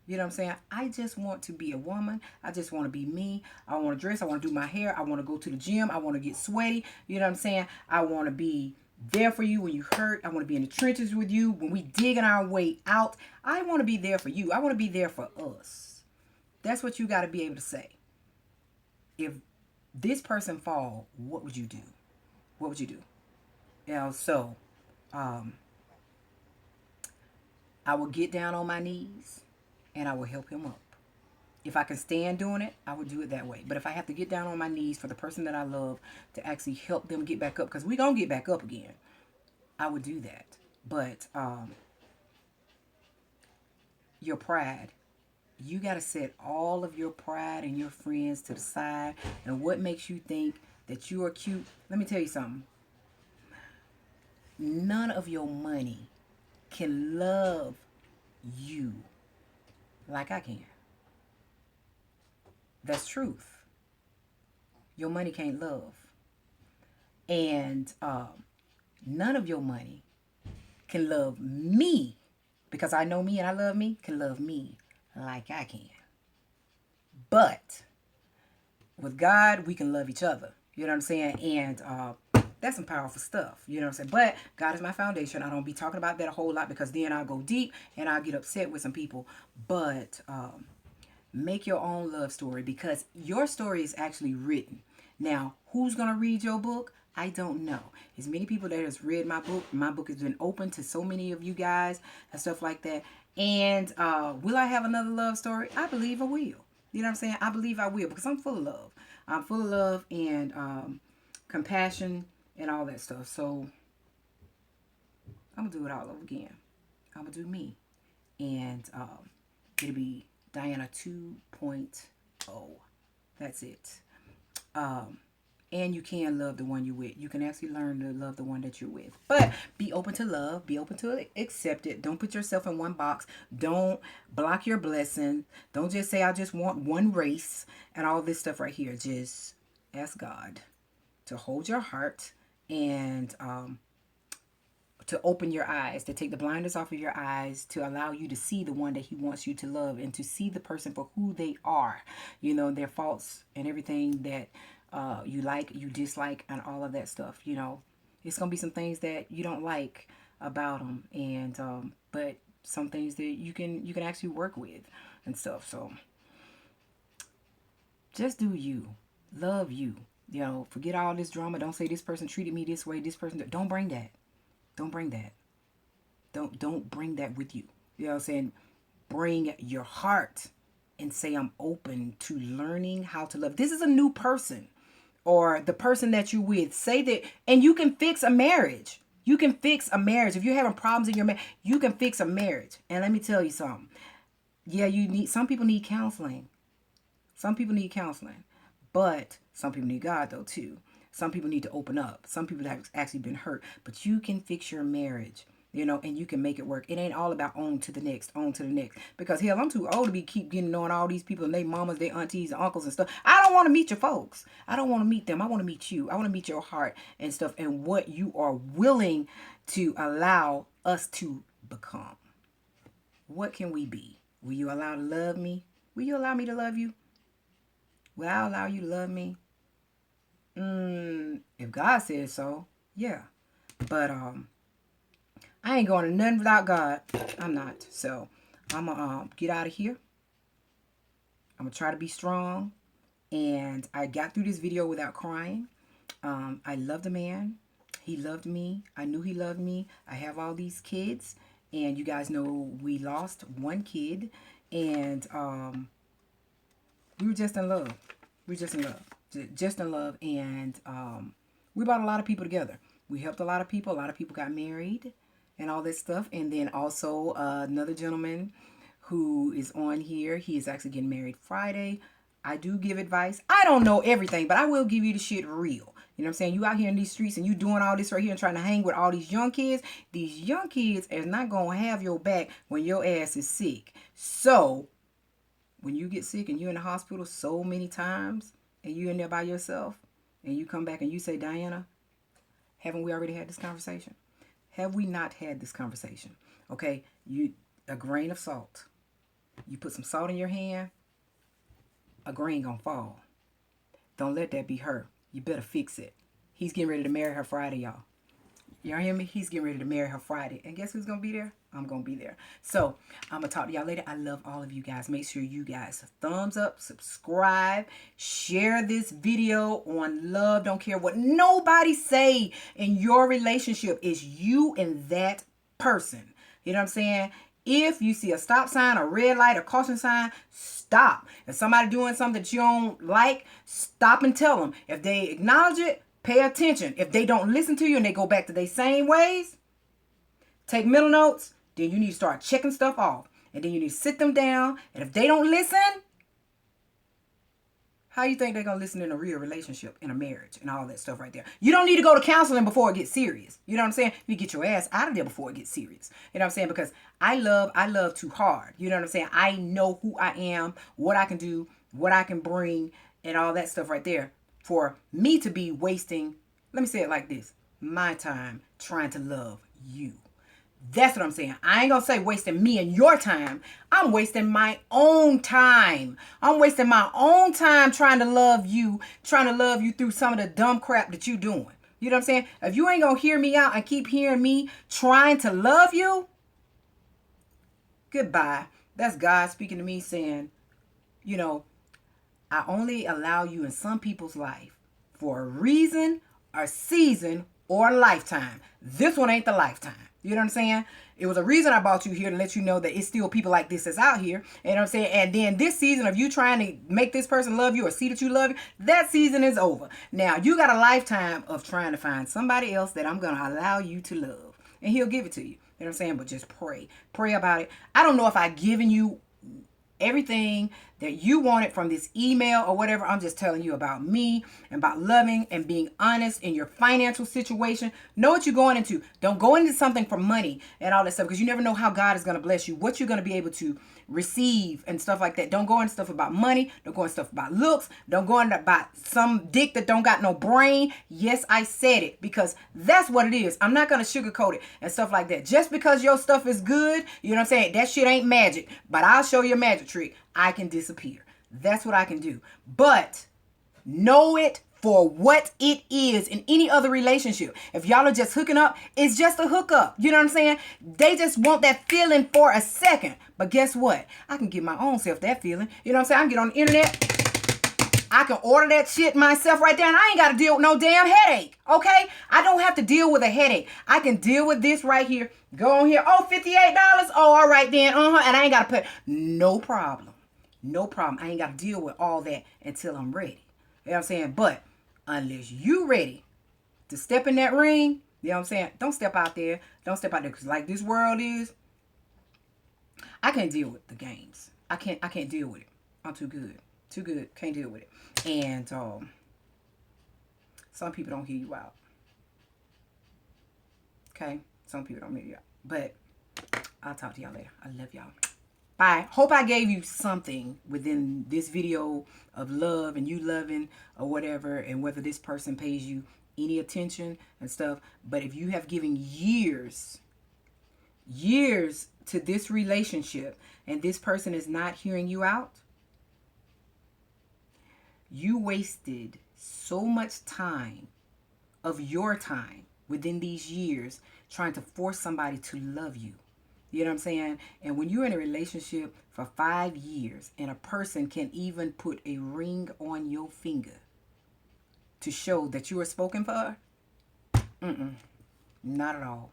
You know what I'm saying? I just want to be a woman. I just want to be me. I want to dress. I want to do my hair. I want to go to the gym. I want to get sweaty. You know what I'm saying? I want to be there for you when you hurt. I want to be in the trenches with you when we digging our way out. I want to be there for you. I want to be there for us. That's what you got to be able to say. If this person fall, what would you do? What would you do? You know, so um, I will get down on my knees and I will help him up. If I can stand doing it, I would do it that way. But if I have to get down on my knees for the person that I love to actually help them get back up, because we gonna get back up again, I would do that. But your pride, you got to set all of your pride and your friends to the side. And what makes you think that you are cute? Let me tell you something. None of your money can love you like I can. That's truth. Your money can't love. And none of your money can love me, because I know me and I love me, can love me like I can. But with God, we can love each other. You know what I'm saying? And that's some powerful stuff. You know what I'm saying? But God is my foundation. I don't be talking about that a whole lot, because then I'll go deep and I'll get upset with some people. But make your own love story, because your story is actually written. Now, who's going to read your book? I don't know. As many people that has read my book. My book has been open to so many of you guys and stuff like that. And will I have another love story? I believe I will. You know what I'm saying? I believe I will, because I'm full of love. I'm full of love and compassion and all that stuff. So I'm going to do it all over again. I'm going to do me. And it'll be Diana 2.0. That's it. And you can love the one you're with. You can actually learn to love the one that you're with. But be open to love. Be open to accept it. Don't put yourself in one box. Don't block your blessing. Don't just say, I just want one race and all this stuff right here. Just ask God to hold your heart and to open your eyes, to take the blinders off of your eyes, to allow you to see the one that he wants you to love, and to see the person for who they are, you know, their faults and everything that you like, you dislike, and all of that stuff. You know, it's going to be some things that you don't like about them, and but some things that you can actually work with and stuff. So just do you. Love you. You know, forget all this drama. Don't say this person treated me this way, this person. Don't bring that. Don't bring that. Don't bring that with you. You know what I'm saying? Bring your heart and say, I'm open to learning how to love. This is a new person, or the person that you're with. Say that, and you can fix a marriage. You can fix a marriage. If you're having problems in your marriage, you can fix a marriage. And let me tell you something. Yeah, some people need counseling. Some people need counseling. But some people need God, though, too. Some people need to open up. Some people have actually been hurt. But you can fix your marriage, you know, and you can make it work. It ain't all about on to the next, on to the next. Because, hell, I'm too old to keep getting knowing all these people and their mamas, their aunties, and uncles and stuff. I don't want to meet your folks. I don't want to meet them. I want to meet you. I want to meet your heart and stuff, and what you are willing to allow us to become. What can we be? Will you allow to love me? Will you allow me to love you? Will I allow you to love me? If God says so, yeah. But I ain't going to nothing without God. I'm not. So I'm gonna get out of here. I'm gonna try to be strong. And I got through this video without crying. I loved the man. He loved me. I knew he loved me. I have all these kids, and you guys know we lost one kid, and we were just in love. We were just in love. Just in love. And we brought a lot of people together. We helped a lot of people. A lot of people got married and all this stuff. And then also another gentleman who is on here. He is actually getting married Friday. I do give advice. I don't know everything, but I will give you the shit real. You know what I'm saying? You out here in these streets and you doing all this right here and trying to hang with all these young kids. These young kids is not going to have your back when your ass is sick. So, when you get sick and you're in the hospital so many times and you're in there by yourself and you come back and you say, Diana, haven't we already had this conversation? Have we not had this conversation? Okay, a grain of salt. You put some salt in your hand, a grain gonna fall. Don't let that be her. You better fix it. He's getting ready to marry her Friday, y'all. Y'all hear me? He's getting ready to marry her Friday. And guess who's going to be there? I'm going to be there. So, I'm going to talk to y'all later. I love all of you guys. Make sure you guys thumbs up, subscribe, share this video on love. Don't care what nobody say in your relationship. It's you and that person. You know what I'm saying? If you see a stop sign, a red light, a caution sign, stop. If somebody doing something that you don't like, stop and tell them. If they acknowledge it, pay attention. If they don't listen to you and they go back to their same ways, take mental notes, then you need to start checking stuff off. And then you need to sit them down. And if they don't listen, how you think they're going to listen in a real relationship, in a marriage, and all that stuff right there? You don't need to go to counseling before it gets serious. You know what I'm saying? You get your ass out of there before it gets serious. You know what I'm saying? Because I love too hard. You know what I'm saying? I know who I am, what I can do, what I can bring, and all that stuff right there. For me to be wasting, let me say it like this, my time trying to love you. That's what I'm saying. I ain't gonna say wasting me and your time. I'm wasting my own time. I'm wasting my own time trying to love you through some of the dumb crap that you doing. You know what I'm saying? If you ain't gonna hear me out and keep hearing me trying to love you, goodbye. That's God speaking to me saying, you know, I only allow you in some people's life for a reason, a season, or a lifetime. This one ain't the lifetime. You know what I'm saying? It was a reason I brought you here to let you know that it's still people like this that's out here. You know what I'm saying? And then this season of you trying to make this person love you or see that you love you, that season is over. Now, you got a lifetime of trying to find somebody else that I'm going to allow you to love. And he'll give it to you. You know what I'm saying? But just pray. Pray about it. I don't know if I've given you everything that you wanted from this email or whatever. I'm just telling you about me and about loving and being honest in your financial situation. Know what you're going into. Don't go into something for money and all that stuff, because you never know how God is going to bless you, what you're going to be able to receive and stuff like that. Don't go into stuff about money. Don't go into stuff about looks. Don't go into about some dick that don't got no brain. Yes, I said it, because that's what it is. I'm not going to sugarcoat it and stuff like that. Just because your stuff is good, you know what I'm saying? That shit ain't magic, but I'll show you a magic trick. I can disappear. That's what I can do. But know it for what it is in any other relationship. If y'all are just hooking up, it's just a hookup. You know what I'm saying? They just want that feeling for a second. But guess what? I can give my own self that feeling. You know what I'm saying? I can get on the internet. I can order that shit myself right there, and I ain't got to deal with no damn headache. Okay? I don't have to deal with a headache. I can deal with this right here. Go on here. Oh, $58. Oh, all right then. And I ain't got to pay. No problem. No problem. I ain't got to deal with all that until I'm ready. You know what I'm saying? But unless you ready to step in that ring, you know what I'm saying? Don't step out there. Don't step out there, because like this world is, I can't deal with the games. I can't deal with it. I'm too good. Too good. Can't deal with it. And some people don't hear you out. Okay? Some people don't hear you out. But I'll talk to y'all later. I love y'all. Bye. Hope I gave you something within this video of love and you loving or whatever, and whether this person pays you any attention and stuff. But if you have given years to this relationship and this person is not hearing you out, you wasted so much time of your time within these years trying to force somebody to love you. You know what I'm saying? And when you're in a relationship for 5 years and a person can even put a ring on your finger to show that you are spoken for, not at all.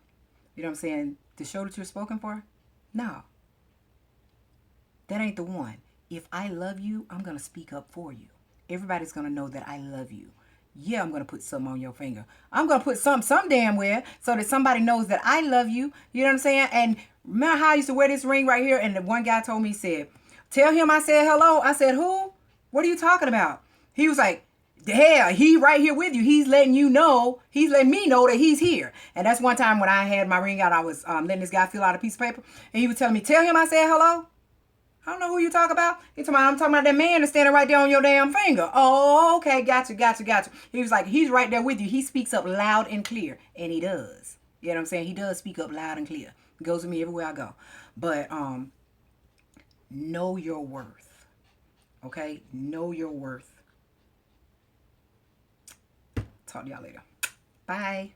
You know what I'm saying? To show that you're spoken for? No. That ain't the one. If I love you, I'm going to speak up for you. Everybody's going to know that I love you. Yeah, I'm going to put something on your finger. I'm going to put some damn where so that somebody knows that I love you. You know what I'm saying? And remember how I used to wear this ring right here? And the one guy told me, he said, tell him I said hello. I said, who? What are you talking about? He was like, hell, he right here with you. He's letting you know. He's letting me know that he's here. And that's one time when I had my ring out, I was letting this guy fill out a piece of paper. And he was telling me, tell him I said hello. I don't know who you talk about. I'm talking about that man that's standing right there on your damn finger. Oh, okay. Gotcha. He was like, he's right there with you. He speaks up loud and clear. And he does. You know what I'm saying? He does speak up loud and clear. He goes with me everywhere I go. But know your worth. Okay? Know your worth. Talk to y'all later. Bye.